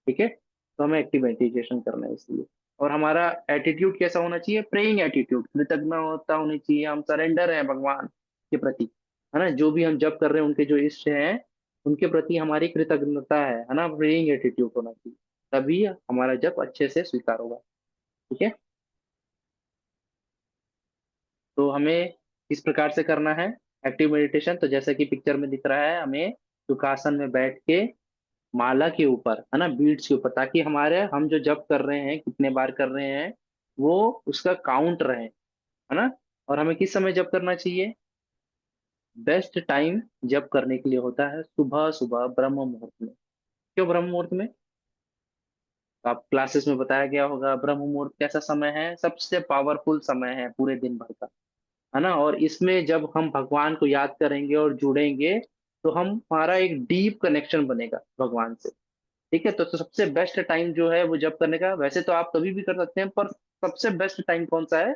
ठीक है, तो हमें एक्टिव मेडिटेशन करना है इसलिए। और हमारा एटीट्यूड कैसा होना चाहिए, प्रेइंग एटीट्यूड, कृतज्ञता होनी चाहिए, हम सरेंडर हैं भगवान के प्रति, है ना। जो भी हम जप कर रहे हैं, उनके जो इष्ट हैं उनके प्रति हमारी कृतज्ञता है ना, प्रेइंग एटीट्यूड होना चाहिए, तभी हमारा जप अच्छे से स्वीकार होगा। ठीक है, तो हमें इस प्रकार से करना है एक्टिव मेडिटेशन। तो जैसा कि पिक्चर में दिख रहा है, हमें सुखासन में बैठ के माला के ऊपर, है ना, बीड्स के ऊपर, ताकि हमारे हम जो जप कर रहे हैं, कितने बार कर रहे हैं, वो उसका काउंट रहे, है ना। और हमें किस समय जप करना चाहिए, बेस्ट टाइम जप करने के लिए होता है सुबह सुबह ब्रह्म मुहूर्त में। क्यों ब्रह्म मुहूर्त में, तो आप क्लासेस में बताया गया होगा, ब्रह्म मुहूर्त कैसा समय है, सबसे पावरफुल समय है पूरे दिन भर का, है ना। और इसमें जब हम भगवान को याद करेंगे और जुड़ेंगे तो हम हमारा एक डीप कनेक्शन बनेगा भगवान से। ठीक है, तो सबसे बेस्ट टाइम जो है वो जब करने का, वैसे तो आप कभी भी कर सकते हैं, पर सबसे बेस्ट टाइम कौन सा है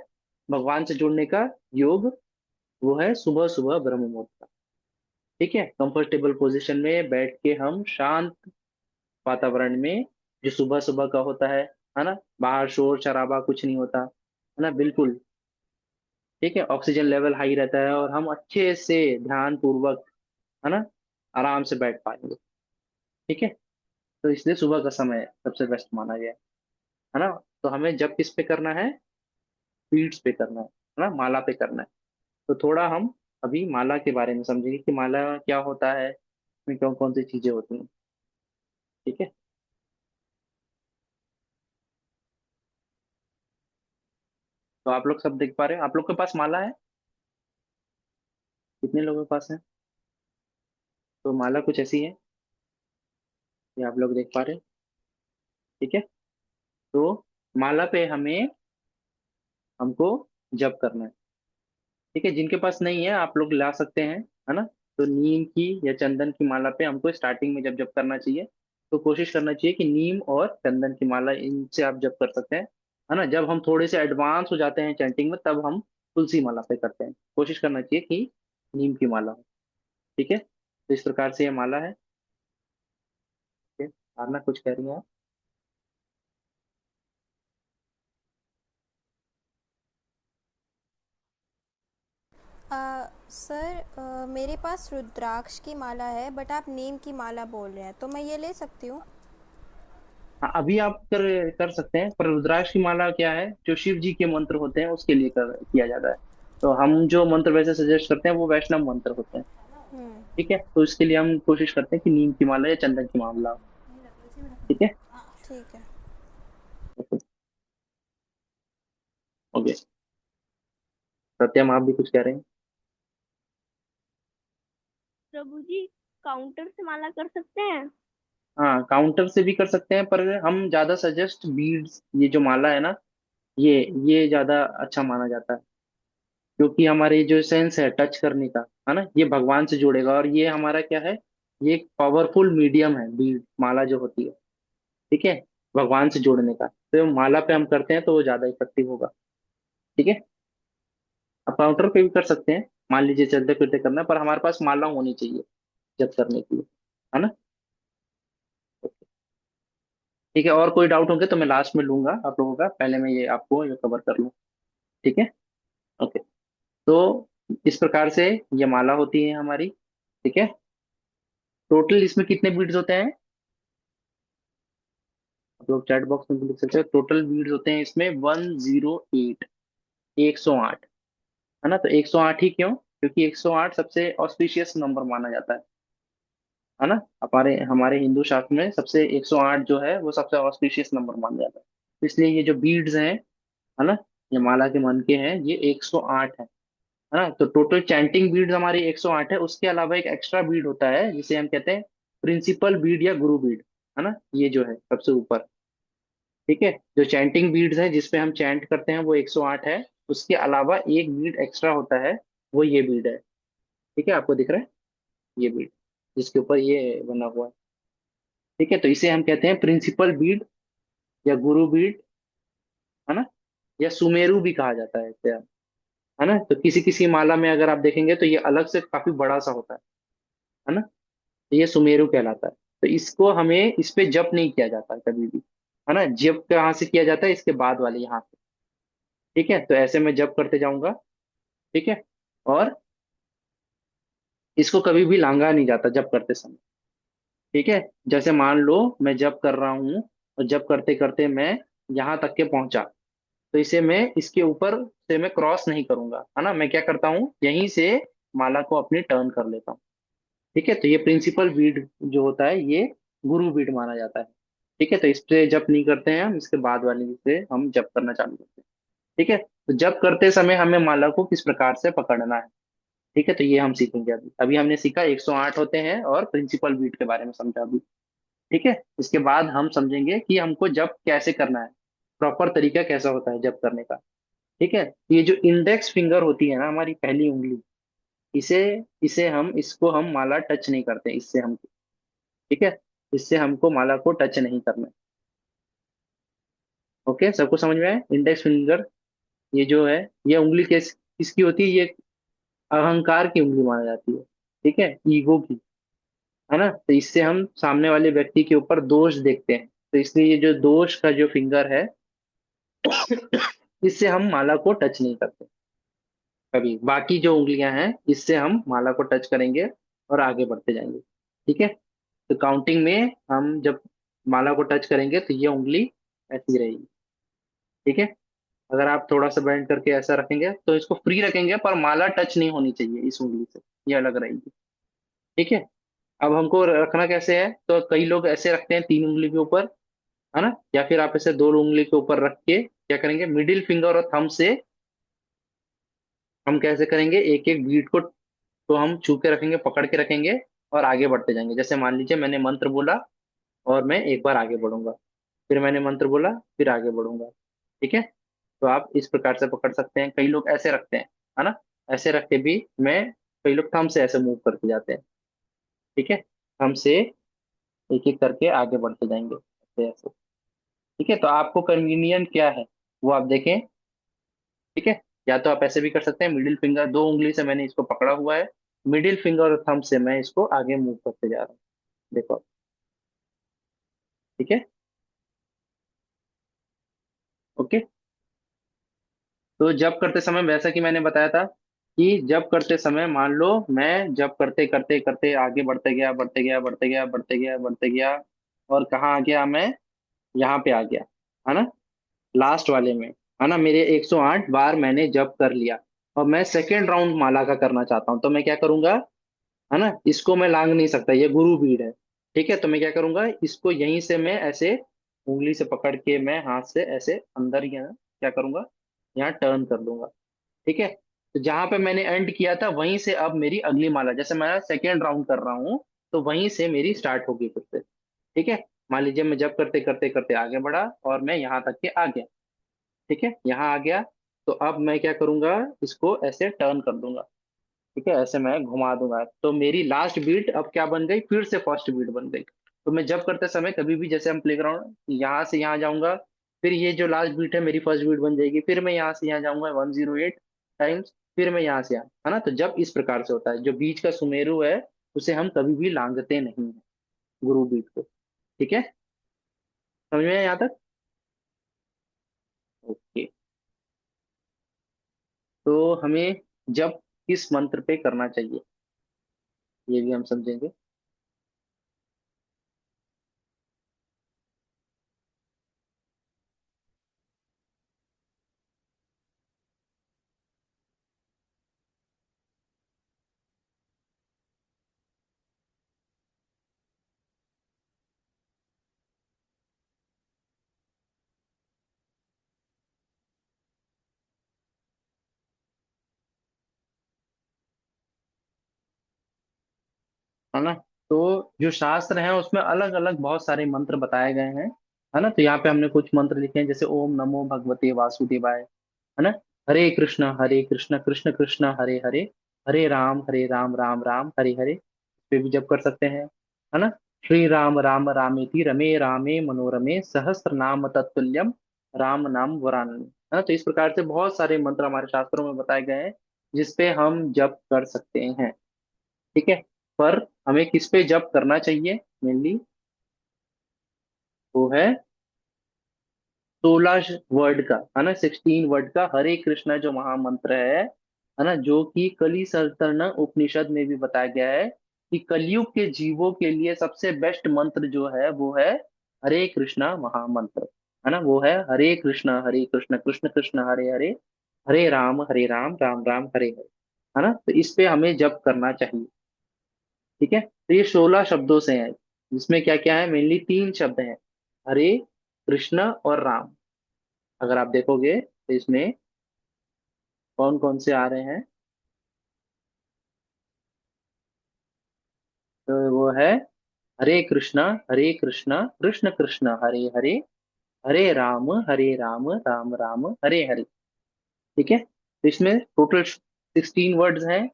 भगवान से जुड़ने का योग, वो है सुबह सुबह ब्रह्म मुहूर्त का। ठीक है, कंफर्टेबल पोजीशन में बैठ के हम शांत वातावरण में, जो सुबह सुबह का होता है ना, बाहर शोर शराबा कुछ नहीं होता, है ना, बिल्कुल। ठीक है, ऑक्सीजन लेवल हाई रहता है और हम अच्छे से ध्यान पूर्वक, है ना, आराम से बैठ पाएंगे। ठीक है, तो इसलिए सुबह का समय सबसे बेस्ट माना गया है ना। तो हमें जब किस पे करना है, पीठ पे करना है ना, माला पे करना है। तो थोड़ा हम अभी माला के बारे में समझेंगे कि माला क्या होता है, इसमें कौन कौन सी चीजें होती हैं। ठीक है, तो आप लोग सब देख पा रहे हो, आप लोग के पास माला है? कितने लोगों के पास है? तो माला कुछ ऐसी है, ये आप लोग देख पा रहे हो। ठीक है, तो माला पे हमको जप करना है। ठीक है, जिनके पास नहीं है आप लोग ला सकते हैं, है ना। तो नीम की या चंदन की माला पे हमको स्टार्टिंग में जब जप करना चाहिए, तो कोशिश करना चाहिए कि नीम और चंदन की माला, इनसे आप जप कर सकते हैं, है ना। जब हम थोड़े से एडवांस हो जाते हैं चैंटिंग में, तब हम तुलसी माला पे करते हैं। कोशिश करना चाहिए कि नीम की माला हो। ठीक है, तो इस प्रकार से ये माला है। ठीक है, आरना कुछ कह रही हैं आप? सर, मेरे पास रुद्राक्ष की माला है बट आप नीम की माला बोल रहे हैं, तो मैं ये ले सकती हूँ? हाँ, अभी आप कर कर सकते हैं, पर रुद्राक्ष की माला क्या है, जो शिव जी के मंत्र होते हैं उसके लिए किया जाता है। तो हम जो मंत्र वैसे सजेस्ट करते हैं वो वैष्णव मंत्र होते हैं। हम्म। ठीक है, तो इसके लिए हम कोशिश करते हैं कि नीम की माला या चंदन की माला हो। ठीक है, ठीक है। ओके। सत्यम, आप भी कुछ कह रहे हैं? प्रभु जी, काउंटर से माला कर सकते हैं? हाँ, काउंटर से भी कर सकते हैं, पर हम ज्यादा सजेस्ट बीड्स, ये जो माला है ना, ये ये ज्यादा अच्छा माना जाता है, क्योंकि हमारे जो सेंस है टच करने का, है ना, ये भगवान से जुड़ेगा, और ये हमारा क्या है, ये एक पावरफुल मीडियम है बीड माला जो होती है। ठीक है, भगवान से जोड़ने का, तो माला पे हम करते हैं तो वो ज्यादा इफेक्टिव होगा। ठीक है, आप काउंटर पे भी कर सकते हैं, मान लीजिए चलते फिरते करना है, पर हमारे पास माला होनी चाहिए जब करने के लिए, है ना। ठीक है, और कोई डाउट होंगे तो मैं लास्ट में लूंगा आप लोगों का, पहले मैं ये आपको ये कवर कर लूँ। ठीक है, ओके। तो इस प्रकार से ये माला होती है हमारी। ठीक है, टोटल इसमें कितने बीड्स होते हैं, आप लोग चैट बॉक्स में भी लिख सकते हो। टोटल बीड्स होते हैं इसमें 108, 108, है ना। तो 108 ही क्यों, क्योंकि 108 सबसे ऑस्पिशियस नंबर माना जाता है ना। हमारे हमारे हिंदू शास्त्र में सबसे 108 जो है वो सबसे ऑस्पिशियस नंबर माना जाता है। इसलिए ये जो बीड्स हैं, है ना, ये माला के मन के हैं, ये 108 है ना। तो टोटल चैंटिंग बीड्स हमारी 108 है, उसके अलावा एक एक्स्ट्रा बीड होता है जिसे हम कहते हैं प्रिंसिपल बीड या गुरु बीड, है ना, ये जो है सबसे ऊपर। ठीक है, जो चैंटिंग बीड्स है जिसपे हम चैंट करते हैं वो 108 है, उसके अलावा एक बीड एक्स्ट्रा होता है, वो ये बीड है। ठीक है, आपको दिख रहा है ये बीड, जिसके ऊपर ये बना हुआ है। ठीक है, तो इसे हम कहते हैं प्रिंसिपल बीड या गुरु बीड, है ना, या सुमेरु भी कहा जाता है इसे, है ना। तो किसी किसी माला में अगर आप देखेंगे तो ये अलग से काफी बड़ा सा होता है ना। तो ये सुमेरु कहलाता है। तो इसको हमें इस पे जप नहीं किया जाता कभी भी, है ना। जप कहाँ से किया जाता है, इसके बाद वाले यहाँ से। ठीक है, तो ऐसे मैं जप करते जाऊंगा। ठीक है, और इसको कभी भी लांगा नहीं जाता जप करते समय। ठीक है, जैसे मान लो मैं जप कर रहा हूँ, और जप करते करते मैं यहाँ तक के पहुंचा, तो इसे मैं इसके ऊपर से मैं क्रॉस नहीं करूंगा, है ना। मैं क्या करता हूँ, यहीं से माला को अपनी टर्न कर लेता हूँ। ठीक है, तो ये प्रिंसिपल बीड जो होता है ये गुरु बीड माना जाता है। ठीक है, तो इस पे जप नहीं करते हैं हम, इसके बाद वाले से हम जप करना चालू करते हैं। ठीक है, तो जप करते समय हमें माला को किस प्रकार से पकड़ना है। ठीक है, तो ये हम सीखेंगे अभी। अभी हमने सीखा 108 होते हैं और प्रिंसिपल बीट के बारे में समझा अभी। ठीक है, इसके बाद हम समझेंगे कि हमको जप कैसे करना है, प्रॉपर तरीका कैसा होता है जप करने का। ठीक है, ये जो इंडेक्स फिंगर होती है ना, हमारी पहली उंगली, इसे इसे हम इसको हम माला टच नहीं करते इससे हम। ठीक है, इससे हमको माला को टच नहीं करना है। ओके, सबको समझ में आया, इंडेक्स फिंगर ये जो है, ये उंगली किसकी होती है, ये अहंकार की उंगली मानी जाती है। ठीक है, ईगो की, है ना। तो इससे हम सामने वाले व्यक्ति के ऊपर दोष देखते हैं, तो इसलिए ये जो दोष का जो फिंगर है, इससे हम माला को टच नहीं करते कभी। बाकी जो उंगलियां हैं इससे हम माला को टच करेंगे और आगे बढ़ते जाएंगे। ठीक है, तो काउंटिंग में हम जब माला को टच करेंगे तो ये उंगली ऐसी रहेगी। ठीक है, अगर आप थोड़ा सा बेंड करके ऐसा रखेंगे तो इसको फ्री रखेंगे, पर माला टच नहीं होनी चाहिए इस उंगली से, ये अलग रहेगी। ठीक है। अब हमको रखना कैसे है, तो कई लोग ऐसे रखते हैं 3 उंगली के ऊपर, है ना, या फिर आप ऐसे 2 उंगली के ऊपर रख के क्या करेंगे, मिडिल फिंगर और थंब से हम कैसे करेंगे, एक एक बीट को तो हम छू के रखेंगे, पकड़ के रखेंगे और आगे बढ़ते जाएंगे। जैसे मान लीजिए मैंने मंत्र बोला और मैं एक बार आगे बढ़ूंगा, फिर मैंने मंत्र बोला, फिर आगे बढ़ूंगा। ठीक है। तो आप इस प्रकार से पकड़ सकते हैं, कई लोग ऐसे रखते हैं, है ना, ऐसे रख के भी मैं, कई लोग थंब से ऐसे मूव करके जाते हैं। ठीक है। थंब से एक एक करके आगे बढ़ते जाएंगे ऐसे ऐसे। ठीक है। तो आपको कन्वीनियंट क्या है वो आप देखें। ठीक है। या तो आप ऐसे भी कर सकते हैं, मिडिल फिंगर 2 उंगली से मैंने इसको पकड़ा हुआ है, मिडिल फिंगर और थंब से मैं इसको आगे मूव करते जा रहा हूँ। देखो। ठीक है। ओके। तो जब करते समय वैसा कि मैंने बताया था कि जब करते समय मान लो मैं जब करते करते करते आगे बढ़ते गया बढ़ते गया बढ़ते गया बढ़ते गया बढ़ते गया, और कहाँ आ गया मैं, यहाँ पे आ गया, है ना, लास्ट वाले में, है ना, मेरे 108 बार मैंने जब कर लिया, और मैं सेकेंड राउंड माला का करना चाहता हूँ, तो मैं क्या करूंगा, है ना, इसको मैं लांग नहीं सकता, ये गुरु भीड़ है। ठीक है। तो मैं क्या करूंगा, इसको यहीं से मैं ऐसे उंगली से पकड़ के मैं हाथ से ऐसे अंदर ही क्या करूंगा, यहाँ टर्न कर दूंगा। ठीक है। तो जहां पे मैंने एंड किया था वहीं से अब मेरी अगली माला, जैसे मैं सेकेंड राउंड कर रहा हूँ तो वहीं से मेरी स्टार्ट होगी फिर से। ठीक है। मान लीजिए मैं जब करते करते करते आगे बढ़ा और मैं यहाँ तक के आ गया। ठीक है, यहाँ आ गया। तो अब मैं क्या करूंगा, इसको ऐसे टर्न कर दूंगा। ठीक है, ऐसे मैं घुमा दूंगा, तो मेरी लास्ट बीट अब क्या बन गई, फिर से फर्स्ट बीट बन गई। तो मैं जब करते समय कभी भी, जैसे हम प्लेग्राउंड यहाँ से यहाँ जाऊंगा, फिर ये जो लास्ट बीट है मेरी फर्स्ट बीट बन जाएगी, फिर मैं यहाँ से यहाँ जाऊंगा 108 टाइम्स, फिर मैं यहाँ से यहाँ, है ना। तो जब इस प्रकार से होता है, जो बीच का सुमेरु है उसे हम कभी भी लांघते नहीं है, गुरु बीट को। ठीक है, समझ में आया यहाँ तक। ओके। तो हमें जब किस मंत्र पे करना चाहिए ये भी हम समझेंगे। है ना। तो जो शास्त्र है उसमें अलग अलग बहुत सारे मंत्र बताए गए हैं, है ना। तो यहाँ पे हमने कुछ मंत्र लिखे हैं, जैसे ओम नमो भगवते वासुदेवाय, है ना, हरे कृष्ण कृष्ण कृष्ण हरे हरे, हरे राम राम राम हरे हरे, इस पे भी जप कर सकते हैं, है ना। श्री राम राम रामेति रमे रामे मनोरमे सहस्त्र नाम तत्तुल्यम राम नाम वरानने, है ना। तो इस प्रकार से बहुत सारे मंत्र हमारे शास्त्रों में बताए गए हैं जिसपे हम जप कर सकते हैं। ठीक है। पर हमें किस पे जप करना चाहिए मेनली, वो है 16 वर्ड का, है ना, 16 वर्ड का हरे कृष्णा जो महामंत्र है ना, जो कि कली सहस्त्रन उपनिषद में भी बताया गया है कि कलयुग के जीवों के लिए सबसे बेस्ट मंत्र जो है वो है हरे कृष्णा महामंत्र, है ना। वो है हरे कृष्ण कृष्ण कृष्ण हरे हरे, हरे राम राम राम हरे हरे, है ना। तो इस पे हमें जप करना चाहिए। ठीक है। तो ये 16 शब्दों से है, जिसमें क्या क्या है, मेनली 3 शब्द हैं, हरे कृष्ण और राम। अगर आप देखोगे तो इसमें कौन कौन से आ रहे हैं, तो वो है हरे कृष्ण कृष्ण कृष्ण हरे हरे, हरे राम राम राम हरे हरे। ठीक है। तो इसमें टोटल 16 वर्ड्स हैं,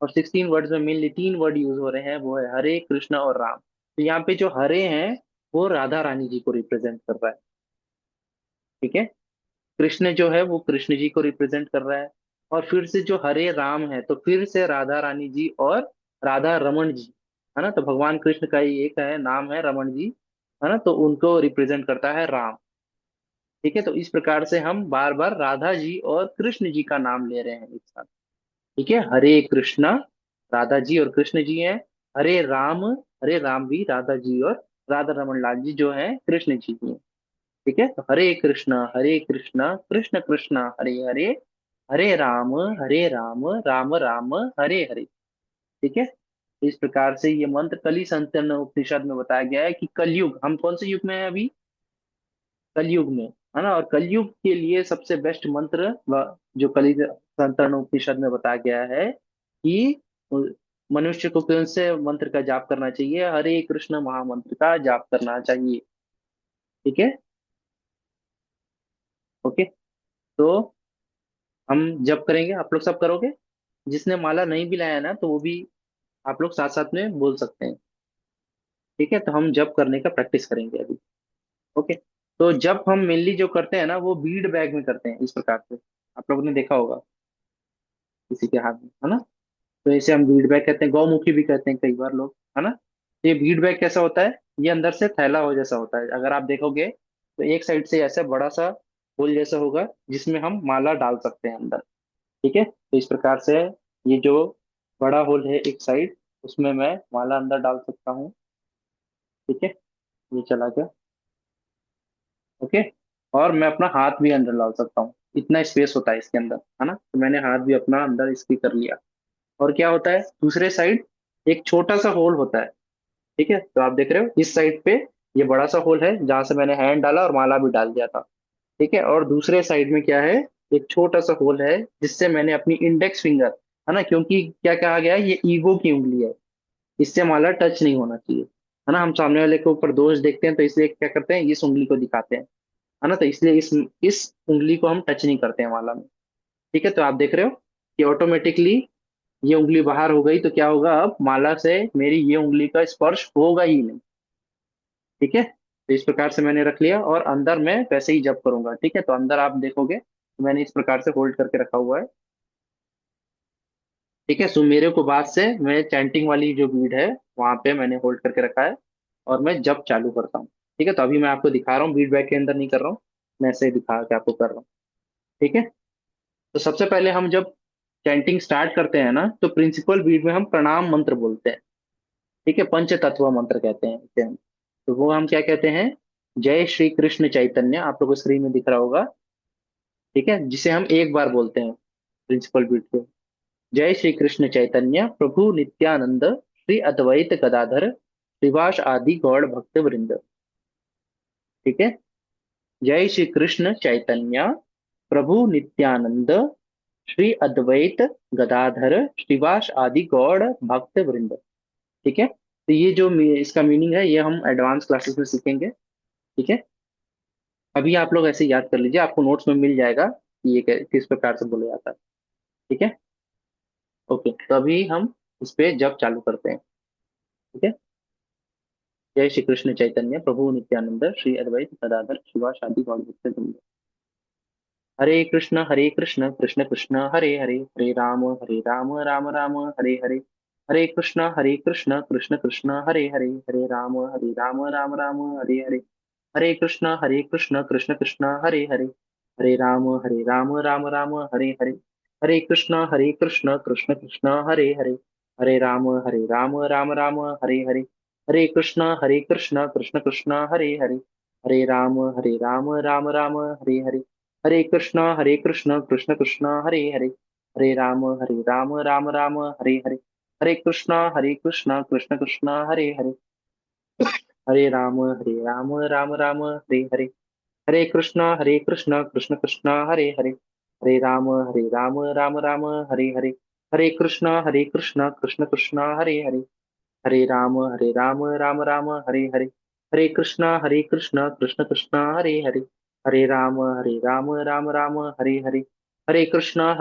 और 16 वर्ड्स में मेनली 3 वर्ड यूज हो रहे हैं, वो है हरे कृष्ण और राम। तो यहाँ पे जो हरे हैं वो राधा रानी जी को रिप्रेजेंट कर रहा है। ठीक है। कृष्ण जो है वो कृष्ण जी को रिप्रेजेंट कर रहा है, और फिर से जो हरे राम है तो फिर से राधा रानी जी और राधा रमन जी, है ना। तो भगवान कृष्ण का ही एक है नाम है रमन जी, है ना, तो उनको रिप्रेजेंट करता है राम। ठीक है। तो इस प्रकार से हम बार बार राधा जी और कृष्ण जी का नाम ले रहे हैं एक साथ। ठीक है, हरे कृष्णा राधा जी और कृष्ण जी हैं, हरे राम भी राधा जी और राधा रमन लाल जी जो है कृष्ण जी की हैं। ठीक है, तो हरे कृष्ण कृष्ण कृष्ण हरे हरे, हरे राम राम राम हरे हरे। ठीक है, इस प्रकार से ये मंत्र कली संतन उपनिषद में बताया गया है कि कलयुग, हम कौन से युग में है अभी, कलयुग में, है ना। और कलयुग के लिए सबसे बेस्ट मंत्र जो कली संतन उपनिषद में बताया गया है कि मनुष्य को कौन से मंत्र का जाप करना चाहिए, हरे कृष्ण महामंत्र का जाप करना चाहिए। ठीक है, ओके। तो हम जप करेंगे, आप लोग सब करोगे, जिसने माला नहीं भी लाया ना तो वो भी आप लोग साथ साथ में बोल सकते हैं। ठीक है, तो हम जप करने का प्रैक्टिस करेंगे अभी। ओके, तो जब हम मेनली जो करते हैं ना वो बीड बैग में करते हैं इस प्रकार से, आप लोगों ने देखा होगा किसी के हाथ में, है ना। तो इसे हम बीड बैग कहते हैं, गौमुखी भी कहते हैं कई बार लोग, है ना। तो ये बीड बैग कैसा होता है, ये अंदर से थैला हो जैसा होता है, अगर आप देखोगे तो एक साइड से ऐसा बड़ा सा होल जैसा होगा जिसमें हम माला डाल सकते हैं अंदर। ठीक है, तो इस प्रकार से ये जो बड़ा होल है एक साइड, उसमें मैं माला अंदर डाल सकता हूँ। ठीक है, ये चला गया। ओके, और मैं अपना हाथ भी अंदर डाल सकता हूँ, इतना स्पेस होता है इसके अंदर, है ना। तो मैंने हाथ भी अपना अंदर इसकी कर लिया। और क्या होता है दूसरे साइड, एक छोटा सा होल होता है। ठीक है, तो आप देख रहे हो इस साइड पे ये बड़ा सा होल है जहां से मैंने हैंड डाला और माला भी डाल दिया था। ठीक है, और दूसरे साइड में क्या है, एक छोटा सा होल है जिससे मैंने अपनी इंडेक्स फिंगर, है ना, क्योंकि क्या कहा गया है, ये ईगो की उंगली है, इससे माला टच नहीं होना चाहिए, है ना। हम सामने वाले के ऊपर दोष देखते हैं तो इसलिए क्या करते हैं, इस उंगली को दिखाते हैं, है ना। तो इसलिए इस उंगली को हम टच नहीं करते हैं माला में। ठीक है, तो आप देख रहे हो कि ऑटोमेटिकली ये उंगली बाहर हो गई, तो क्या होगा, अब माला से मेरी ये उंगली का स्पर्श होगा ही नहीं। ठीक है, तो इस प्रकार से मैंने रख लिया और अंदर मैं वैसे ही जप करूंगा। ठीक है, तो अंदर आप देखोगे तो मैंने इस प्रकार से होल्ड करके रखा हुआ है। ठीक है, सो मेरे को बाद से मैं चैंटिंग वाली जो बीड है वहां पे मैंने होल्ड करके रखा है और मैं जप चालू करता हूँ। ठीक है, तो अभी मैं आपको दिखा रहा हूँ, बीड बैग के अंदर नहीं कर रहा हूँ, मैं ऐसे ही दिखा के आपको कर रहा हूँ। ठीक है, तो सबसे पहले हम जब चैंटिंग स्टार्ट करते हैं ना तो प्रिंसिपल बीड में हम प्रणाम मंत्र बोलते हैं। ठीक है, पंच तत्व मंत्र कहते हैं इसे हम। तो वो हम क्या कहते हैं, जय श्री कृष्ण चैतन्य, आप लोगों को स्क्रीन में दिख रहा होगा। ठीक है, जिसे हम एक बार बोलते हैं प्रिंसिपल बीट पे, जय श्री कृष्ण चैतन्य प्रभु नित्यानंद श्री अद्वैत गदाधर श्रीवास आदि गौड़ भक्त वृंद। ठीक है, जय श्री कृष्ण चैतन्य प्रभु नित्यानंद श्री अद्वैत गदाधर श्रीवास आदि गौड़ भक्त वृंद। ठीक है, तो ये जो इसका मीनिंग है ये हम एडवांस क्लासेस में सीखेंगे। ठीक है, अभी आप लोग ऐसे याद कर लीजिए, आपको नोट्स में मिल जाएगा कि ये किस प्रकार से बोला जाता है। ठीक है, ओके, तो अभी हम इस पे जब चालू करते हैं। ठीक है, जय श्री कृष्ण चैतन्य प्रभु नित्यानंद श्री अद्वैत गदाधर शिवा शांति गौर भक्त वृंद। हरे कृष्ण कृष्ण कृष्ण हरे हरे, हरे राम राम हरे हरे, हरे कृष्ण कृष्ण कृष्ण हरे हरे, हरे राम राम हरे हरे, हरे कृष्ण कृष्ण कृष्ण हरे हरे, हरे राम राम हरे हरे, हरे कृष्ण कृष्ण कृष्ण हरे हरे, हरे राम राम हरे हरे, हरे कृष्ण कृष्ण कृष्ण हरे हरे, हरे राम राम हरे हरे, हरे कृष्ण कृष्ण कृष्ण हरे हरे, हरे राम राम हरे हरे, हरे कृष्ण कृष्ण कृष्ण हरे हरे, राम राम हरे हरे, हरे कृष्ण कृष्ण कृष्ण हरे हरे, राम राम हरे हरे, हरे कृष्ण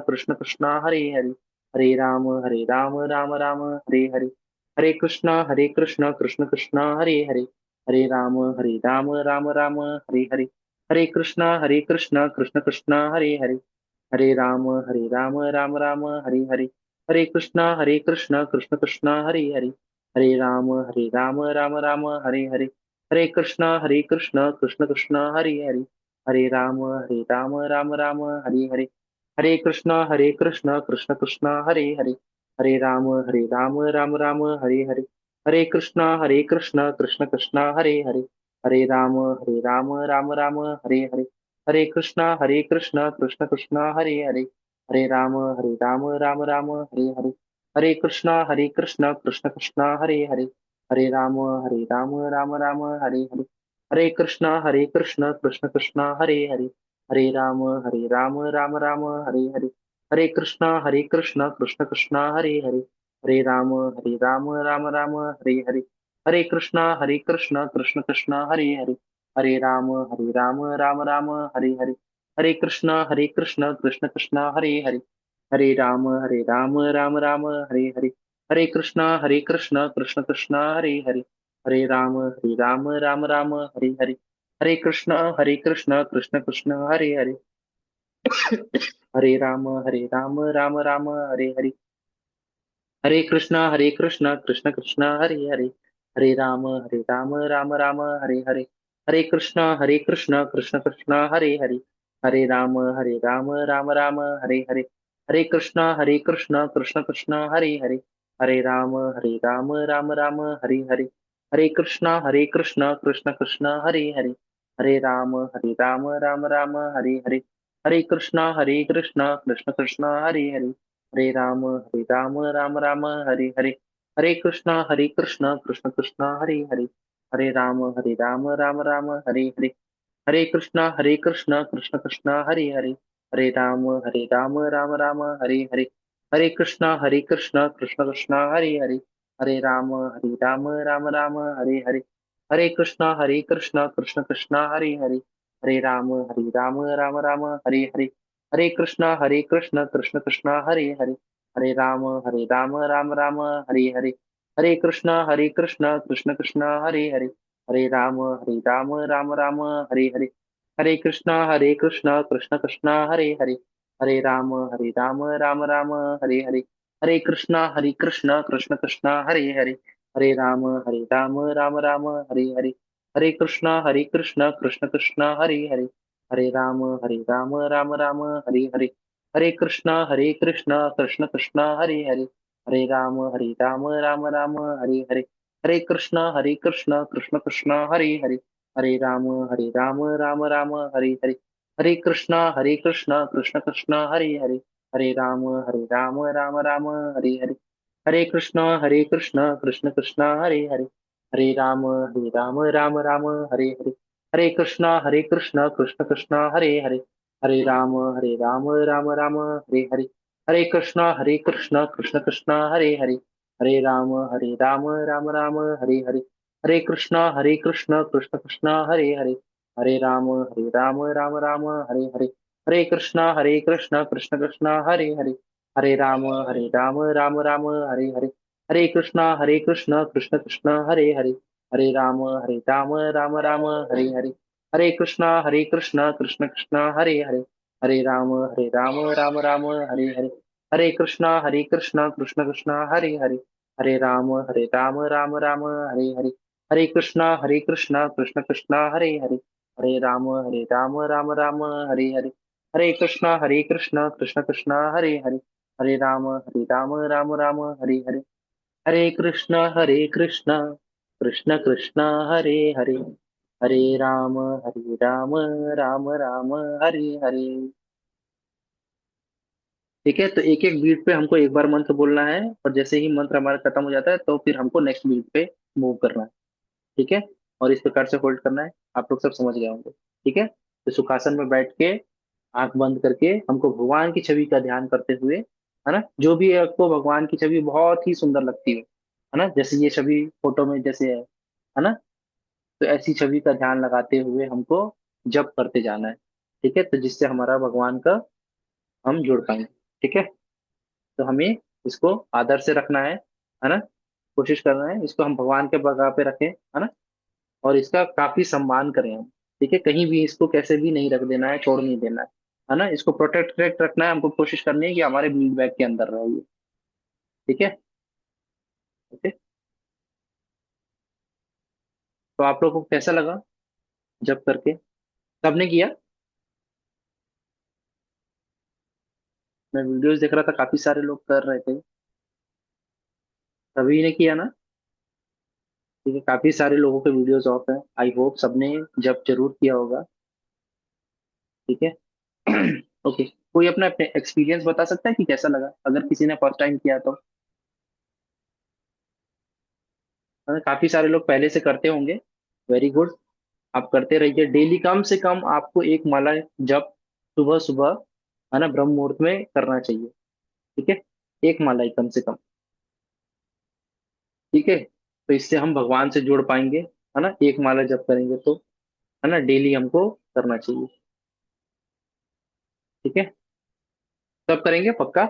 कृष्ण कृष्ण हरे हरे, हरे राम राम हरे हरे, हरे कृष्ण कृष्ण कृष्ण हरे हरे, राम राम हरे हरे, हरे कृष्ण कृष्ण कृष्ण हरे हरे, हरे राम हरे हरे, हरे कृष्ण कृष्ण कृष्ण हरे हरे, हरे राम हरे हरे, हरे कृष्ण कृष्ण कृष्ण हरे हरे, हरे राम हरे हरे, हरे कृष्ण कृष्ण कृष्ण हरे हरे, हरे राम हरे हरे, हरे कृष्ण कृष्ण कृष्ण हरे हरे, हरे राम हरे हरे, हरे कृष्ण कृष्ण कृष्ण हरे हरे, हरे राम हरे हरे, हरे कृष्ण कृष्ण कृष्ण हरे हरे, हरे राम राम राम हरे हरे, हरे कृष्णा कृष्ण कृष्ण हरे हरे, हरे राम राम राम हरे हरे, हरे कृष्णा कृष्ण कृष्ण हरे हरे, हरे राम राम राम हरे हरे, हरे कृष्णा कृष्ण कृष्ण हरे हरे, हरे राम राम हरे हरे, हरे कृष्णा कृष्ण कृष्ण हरे हरे, हरे राम राम हरे हरे, हरे कृष्णा कृष्ण कृष्ण हरे हरे, हरे राम राम हरे हरे, हरे कृष्णा कृष्ण कृष्ण हरे हरे, हरे राम राम हरे हरे, हरे कृष्णा कृष्ण कृष्ण हरे हरे, हरे राम राम हरे हरे, हरे कृष्णा कृष्ण कृष्ण हरे हरे, हरे राम राम हरे हरे, हरे कृष्णा कृष्ण कृष्ण हरे हरे, हरे राम राम हरे हरे, हरे कृष्णा कृष्ण कृष्ण हरे हरे, हरे राम हरे हरे, हरे कृष्णा कृष्ण कृष्ण हरे हरे, राम राम हरे हरे, हरे कृष्णा कृष्ण कृष्ण हरे हरे, राम राम हरे हरे, हरे कृष्णा कृष्ण कृष्ण हरे हरे, राम हरे हरे, हरे कृष्णा कृष्ण कृष्ण हरे हरे, हरे राम हरे हरे, हरे कृष्णा कृष्ण कृष्ण हरे हरे, हरे राम हरे हरे, हरे कृष्णा कृष्ण कृष्ण हरे हरे, हरे राम हरे हरे, हरे कृष्णा कृष्ण कृष्ण हरे हरे, राम हरे हरे, हरे कृष्णा कृष्ण कृष्ण हरे हरे, हरे राम हरे हरे, हरे कृष्णा कृष्ण कृष्ण हरे हरे, हरे राम हरे हरे, हरे कृष्णा कृष्ण कृष्ण हरे हरे, राम हरे हरे, हरे कृष्णा कृष्ण कृष्ण हरे हरे, राम हरे हरे, हरे कृष्णा कृष्ण कृष्ण हरे हरे, राम हरे हरे, हरे कृष्णा कृष्ण कृष्ण हरे हरे, राम हरे हरे, हरे कृष्णा कृष्ण कृष्ण हरे हरे, हरे राम हरे हरे, हरे कृष्णा कृष्ण कृष्ण हरे हरे, राम हरे हरे, हरे कृष्णा कृष्ण कृष्ण हरे हरे, राम हरे हरे, हरे कृष्णा कृष्ण कृष्ण हरे हरे, हरे राम हरे हरे, हरे कृष्णा कृष्ण कृष्ण हरे हरे, हरे राम हरे हरे, हरे कृष्णा कृष्ण कृष्ण हरे हरे, हरे राम हरे हरे, हरे कृष्णा कृष्ण कृष्ण हरे हरे, हरे राम हरे हरे, हरे कृष्णा कृष्ण कृष्ण हरे हरे, राम हरे हरे, हरे कृष्णा कृष्ण कृष्ण हरे हरे, हरे राम हरे हरे, हरे कृष्णा कृष्ण कृष्ण हरे हरे, हरे राम हरे हरे, हरे कृष्णा कृष्ण कृष्ण हरे हरे, राम हरे हरे, हरे कृष्णा कृष्ण कृष्ण हरे हरे, राम हरे हरे, हरे कृष्णा कृष्ण कृष्ण हरे हरे, हरे राम राम हरे हरे। ठीक है, तो एक एक बीट पे हमको एक बार मंत्र बोलना है, और जैसे ही मंत्र हमारा खत्म हो जाता है तो फिर हमको नेक्स्ट बीट पे मूव करना है। ठीक है, और इस प्रकार से होल्ड करना है। आप लोग सब समझ गए होंगे। ठीक है, तो सुखासन में बैठ के आंख बंद करके हमको भगवान की छवि का ध्यान करते हुए, है ना, जो भी आपको भगवान की छवि बहुत ही सुंदर लगती है ना, जैसे ये छवि फोटो में जैसे है ना, तो ऐसी छवि का ध्यान लगाते हुए हमको जप करते जाना है। ठीक है, तो जिससे हमारा भगवान का हम जुड़ पाएंगे। ठीक है, तो हमें इसको आदर से रखना है ना, कोशिश करना है इसको हम भगवान के बगह पे रखें, है ना, और इसका काफी सम्मान करें हम। ठीक है, कहीं भी इसको कैसे भी नहीं रख देना है, छोड़ नहीं देना है ना, इसको प्रोटेक्ट रखना है हमको, कोशिश करनी है कि हमारे बीट बैग के अंदर रहे ये। ठीक है, ओके। तो आप लोगों को कैसा लगा जब करके, सबने किया? मैं वीडियोस देख रहा था, काफी सारे लोग कर रहे थे। सभी ने किया ना? ठीक है, काफी सारे लोगों के वीडियोस ऑफ है, आई होप सबने जब जरूर किया होगा। ठीक है। ओके, कोई अपना अपने एक्सपीरियंस बता सकता है कि कैसा लगा, अगर किसी ने फर्स्ट टाइम किया तो। काफी सारे लोग पहले से करते होंगे, वेरी गुड। आप करते रहिए, डेली कम से कम आपको एक माला जप सुबह सुबह, है ना, ब्रह्म मुहूर्त में करना चाहिए। ठीक है, एक माला ही कम से कम। ठीक है, तो इससे हम भगवान से जुड़ पाएंगे, है ना, एक माला जप करेंगे तो, है ना, डेली हमको करना चाहिए। ठीक है, सब करेंगे पक्का।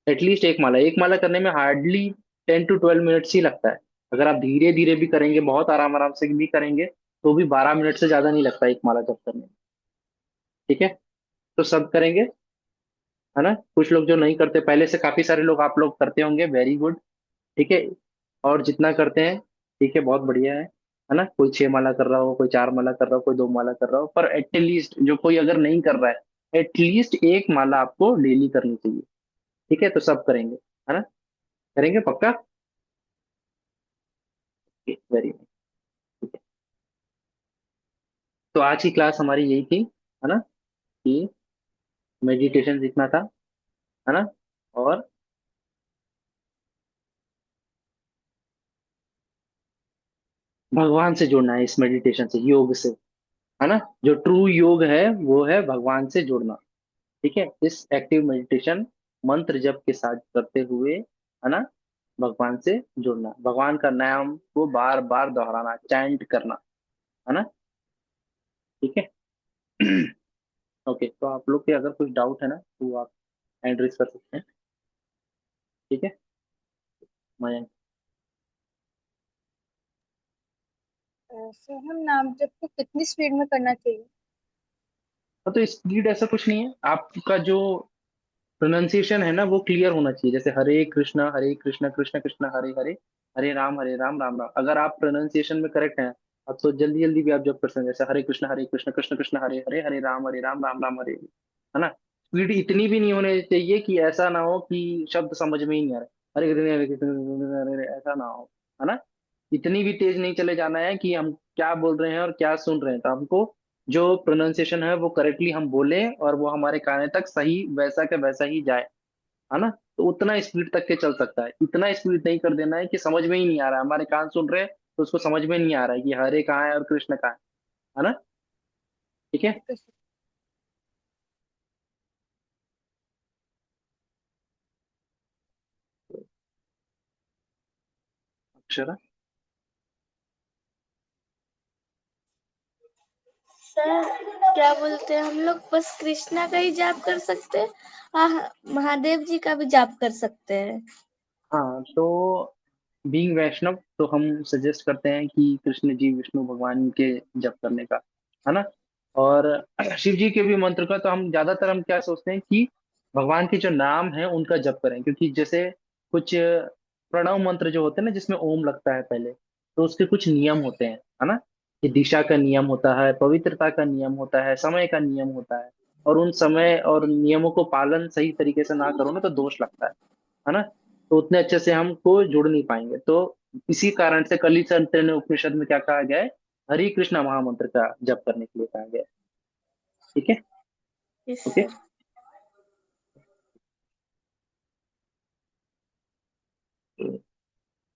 एटलीस्ट एक माला करने में हार्डली 10 to 12 मिनट्स ही लगता है। अगर आप धीरे धीरे भी करेंगे, बहुत आराम आराम से भी करेंगे, तो भी 12 मिनट से ज्यादा नहीं लगता एक माला जप करने में। ठीक है, तो सब करेंगे, है ना। कुछ लोग जो नहीं करते पहले से, काफी सारे लोग, आप लोग करते होंगे, वेरी गुड। ठीक है, और जितना करते हैं, ठीक है, बहुत बढ़िया है ना। कोई 6 माला कर रहा हो, कोई 4 माला कर रहा हो, कोई 2 माला कर रहा हो, पर एटलीस्ट जो कोई अगर नहीं कर रहा है, एटलीस्ट एक माला आपको डेली करनी चाहिए। ठीक है, तो सब करेंगे, है ना, करेंगे पक्का। Very nice. ठीक है, तो आज की क्लास हमारी यही थी, है ना, कि मेडिटेशन सीखना था, है ना, और भगवान से जुड़ना है इस मेडिटेशन से, योग से, है ना। जो ट्रू योग है वो है भगवान से जुड़ना। ठीक है, इस एक्टिव मेडिटेशन मंत्र जप के साथ करते हुए, है ना, भगवान से जुड़ना, भगवान का नाम को बार बार दोहराना, चैंट करना, है ना। ठीक है। ओके, तो आप लोग के अगर कुछ डाउट है ना, तो आप हैंड रेज कर सकते हैं। ठीक है, मैं सर हम नाम जप को कितनी स्पीड में करना चाहिए? तो स्पीड ऐसा कुछ नहीं है, आपका जो प्रोनाउंसिएशन है ना वो क्लियर होना चाहिए। जैसे हरे कृष्णा कृष्ण कृष्ण हरे हरे, हरे राम राम राम, अगर आप प्रोनाउंसिएशन में करेक्ट हैं, अब तो जल्दी जल्दी भी आप जब कर सकते हैं। जैसे हरे कृष्ण कृष्ण कृष्ण हरे हरे, हरे राम राम हरे हरे, है ना। स्पीड इतनी भी नहीं होनी चाहिए कि ऐसा ना हो कि शब्द समझ में ही नहीं आ रहा, हरे कृष्ण हरे हरे, ऐसा ना हो, है ना। इतनी भी तेज नहीं चले जाना है कि हम क्या बोल रहे हैं और क्या सुन रहे हैं, तो हमको जो प्रोनाउंसिएशन है वो करेक्टली हम बोले और वो हमारे कान तक सही वैसा का वैसा ही जाए, है ना। तो उतना स्पीड तक के चल सकता है, इतना स्पीड नहीं कर देना है कि समझ में ही नहीं आ रहा है, हमारे कान सुन रहे हैं तो उसको समझ में नहीं आ रहा है कि हरे कहाँ है और कृष्ण कहाँ है ना। ठीक है। ठीक है सर। अक्षरा, सर क्या बोलते हैं, हम लोग बस कृष्णा का ही जाप कर सकते हैं? महादेव जी का भी जाप कर सकते हैं? हाँ, तो बीइंग वैष्णव तो हम सजेस्ट करते हैं कि कृष्ण जी विष्णु भगवान के जप करने का, है ना। और शिव जी के भी मंत्र का तो हम ज्यादातर हम क्या सोचते हैं कि भगवान के जो नाम है उनका जप करें, क्योंकि जैसे कुछ प्रणव मंत्र जो होते हैं ना जिसमें ओम लगता है पहले, तो उसके कुछ नियम होते हैं, है ना। कि दिशा का नियम होता है, पवित्रता का नियम होता है, समय का नियम होता है, और उन समय और नियमों को पालन सही तरीके से ना करो ना तो दोष लगता है ना। तो उतने अच्छे से हमको जुड़ नहीं पाएंगे, तो इसी कारण से कली संत ने उपनिषद में क्या कहा गया है, हरि कृष्णा महामंत्र का जप करने के लिए कहा गया है। ठीक है। Yes okay, sir.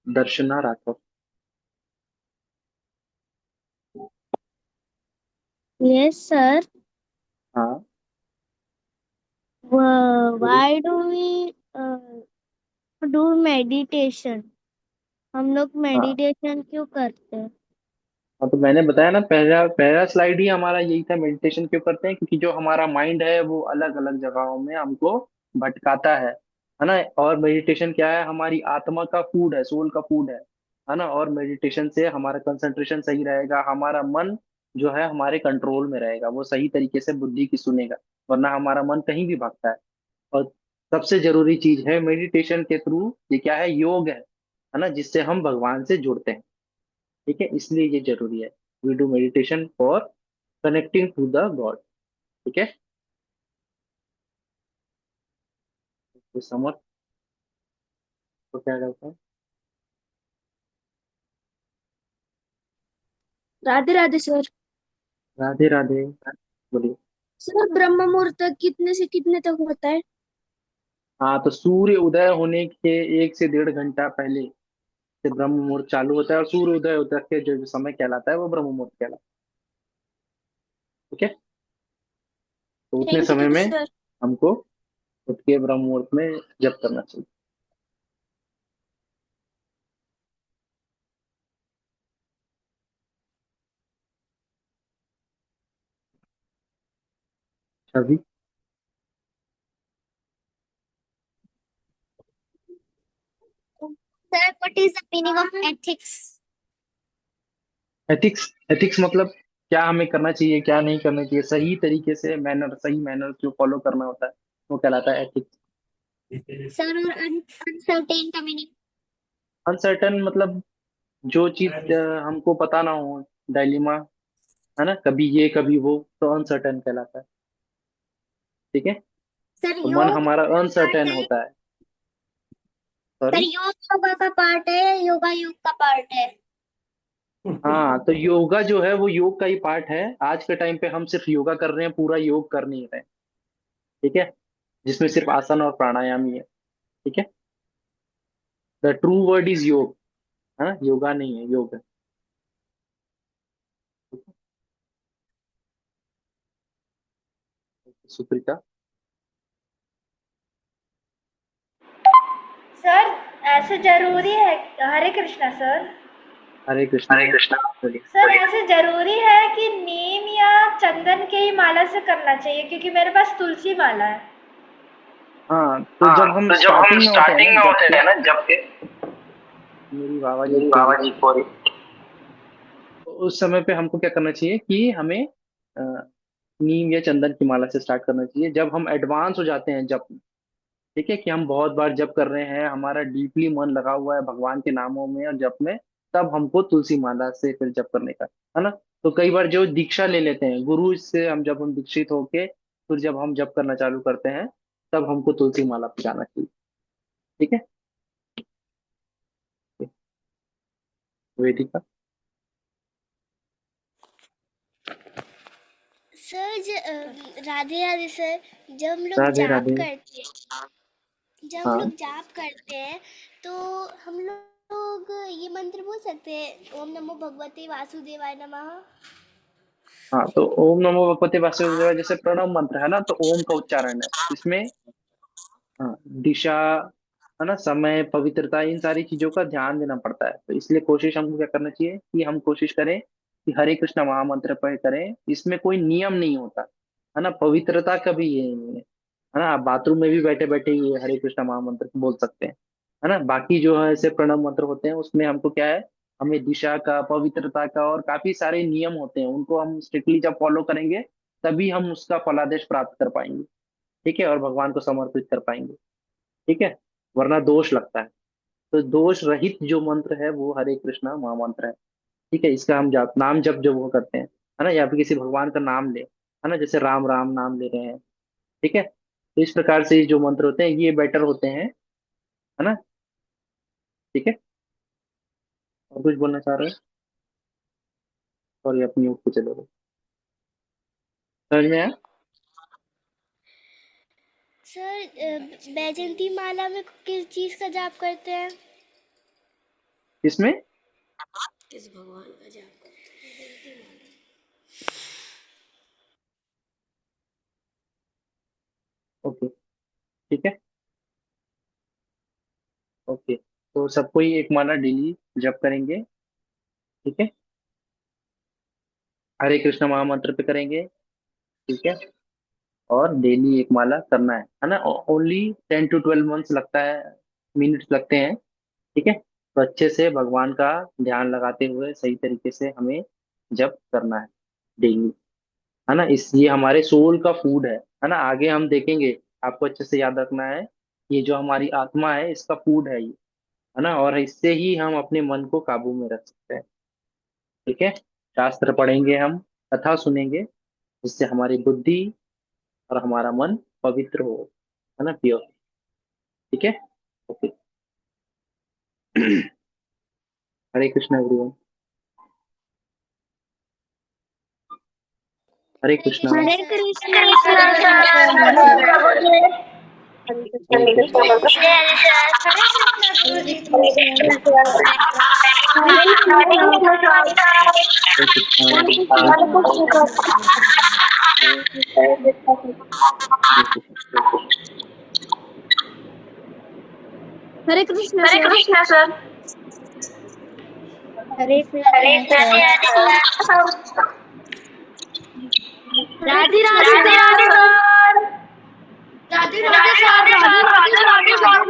Darshana Rathore. Yes sir. हाँ, बोलिए। Why do we do meditation? हम लोग हाँ मेडिटेशन क्यों करते हैं? हाँ, तो मैंने बताया ना, पहला पहला स्लाइड ही हमारा यही था, मेडिटेशन क्यों करते हैं, क्योंकि जो हमारा माइंड है वो अलग अलग जगहों में हमको भटकाता है ना। और मेडिटेशन क्या है, हमारी आत्मा का फूड है, सोल का फूड है ना। और मेडिटेशन से हमारा कंसंट्रेशन सही रहेगा, हमारा मन जो है हमारे कंट्रोल में रहेगा, वो सही तरीके से बुद्धि की सुनेगा, वरना हमारा मन कहीं भी भागता है। और सबसे जरूरी चीज है मेडिटेशन के थ्रू, ये क्या है, योग है ना, जिससे हम भगवान से जुड़ते हैं। ठीक है, इसलिए ये जरूरी है। We do meditation for connecting to the God. ठीक है, तो समझ, तो क्या कहता है। राधे राधे सर। राधे राधे। बोलिए। सर ब्रह्म मुहूर्त कितने से कितने तक होता है? हाँ, तो सूर्य उदय होने के 1 से 1.5 घंटा पहले से ब्रह्म मुहूर्त चालू होता है, और सूर्य उदय होता के जो समय कहलाता है वो ब्रह्म मुहूर्त कहलाता है। ठीक है, तो उतने थैंक समय यू में सर। हमको उठ के ब्रह्म मुहूर्त में जप करना चाहिए। अभी sir what is the meaning of ethics? Ethics, ethics मतलब क्या हमें करना चाहिए, क्या नहीं करना चाहिए, सही तरीके से मैनर, सही मैनर जो फॉलो करना होता है वो कहलाता है एथिक्स। सर और अनसर्टेन का मीनिंग? अनसर्टन मतलब जो चीज हमको पता ना हो, डायलिमा, है ना, कभी ये कभी वो, तो अनसर्टन कहलाता है। ठीक है, सर तो मन योग हमारा पार्ट अनसर्टेन है? होता है। Sir sorry. योग योगा का पार्ट है या योगा योग का पार्ट है? हाँ, तो योगा जो है वो योग का ही पार्ट है। आज के टाइम पे हम सिर्फ योगा कर रहे हैं, पूरा योग कर नहीं रहे हैं। ठीक है, जिसमें सिर्फ आसन और प्राणायाम ही है। ठीक है, द ट्रू वर्ड इज योग। हाँ, योगा नहीं है, योग है। सुप्रीता। सर ऐसे जरूरी है? हरे कृष्णा सर। हरे कृष्णा। बोलिए। सर ऐसे जरूरी है कि नीम या चंदन के ही माला से करना चाहिए, क्योंकि मेरे पास तुलसी माला है। हाँ, तो हाँ, जब हम तो जब हम स्टार्टिंग में होते हैं ना स्टार्टिंग में जब होते के, हैं ना, जब के मेरी बाबा जी मेरी को बाबा जी को तो उस समय पे हमको क्या करना चाहिए कि हमें अ, नीम या चंदन की माला से स्टार्ट करना चाहिए। जब हम एडवांस हो जाते हैं जब, ठीक है, कि हम बहुत बार जप कर रहे हैं, हमारा डीपली मन लगा हुआ है भगवान के नामों में और जप में, तब हमको तुलसी माला से फिर जप करने का, है ना। तो कई बार जो दीक्षा ले लेते हैं गुरु से, हम जब हम दीक्षित होके फिर जब हम जप करना चालू करते हैं, तब हमको तुलसी माला पिलाना चाहिए। ठीक है, वेदिका। Sir Radhe Radhe sir. जब हम लोग राधे जाप राधे। करते हैं जब हम हाँ लोग जाप करते हैं तो हम लोग ये मंत्र बोल सकते हैं, ओम नमो भगवते वासुदेवाय नमः? हाँ, तो ओम नमो भगवते वासुदेवाय जैसे प्रणव मंत्र है ना, तो ओम का उच्चारण है इसमें। हाँ, दिशा, है ना, समय, पवित्रता, इन सारी चीजों का ध्यान देना पड़ता है। तो इसलिए कोशिश हमको क्या करना चाहिए कि हम कोशिश करें कि हरे कृष्णा महामंत्र पर करें। इसमें कोई नियम नहीं होता, है ना, पवित्रता का भी ये नहीं है ना। आप बाथरूम में भी बैठे बैठे ये हरे कृष्णा महामंत्र बोल सकते हैं, है ना। बाकी जो है ऐसे प्रणव मंत्र होते हैं उसमें हमको क्या है, हमें दिशा का, पवित्रता का और काफी सारे नियम होते हैं, उनको हम स्ट्रिक्टली जब फॉलो करेंगे तभी हम उसका फलादेश प्राप्त कर पाएंगे। ठीक है, और भगवान को समर्पित कर पाएंगे। ठीक है, वरना दोष लगता है। तो दोष रहित जो मंत्र है वो हरे कृष्णा महामंत्र है। ठीक है, इसका हम जप, नाम जप जब वो करते हैं, है ना, या फिर किसी भगवान का नाम ले, है ना, जैसे राम राम नाम ले रहे हैं। ठीक है, तो इस प्रकार से ये जो मंत्र होते हैं ये बेटर होते हैं, है ना। ठीक है, और कुछ बोलना चाह रहे हो? सॉरी, अपनी म्यूट पे चले गए। समझ में आया? सर बैजंती माला में किस चीज का जाप करते हैं? इसमें किस भगवान का जाप करें? ओके, ठीक है, ओके, तो सबको ही एक माला डेली जप करेंगे। ठीक है, हरे कृष्ण महामंत्र पे करेंगे। ठीक है, और डेली एक माला करना है ना। ओनली 10 to 12 मंथ्स लगता है, मिनट्स लगते हैं। ठीक है, तो अच्छे से भगवान का ध्यान लगाते हुए सही तरीके से हमें जप करना है डेली, है ना। इस ये हमारे सोल का फूड है ना। आगे हम देखेंगे, आपको अच्छे से याद रखना है, ये जो हमारी आत्मा है इसका फूड है ये, है ना, और इससे ही हम अपने मन को काबू में रख सकते हैं। ठीक है, शास्त्र पढ़ेंगे हम, कथा सुनेंगे, जिससे हमारी बुद्धि और हमारा मन पवित्र हो, है ना, प्योर। ठीक है, okay. Hare Krishna everyone. Hare Krishna. Hare Krishna Hare Krishna sir. Hare Krishna sir. Radhe Radhe sir. Radhe Radhe sir.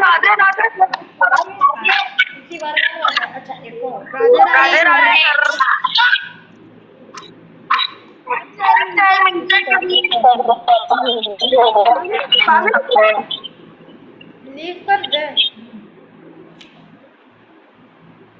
Radhe Radhe sir. इसी बार में अच्छा एक और राधे राधे लीव कर दे।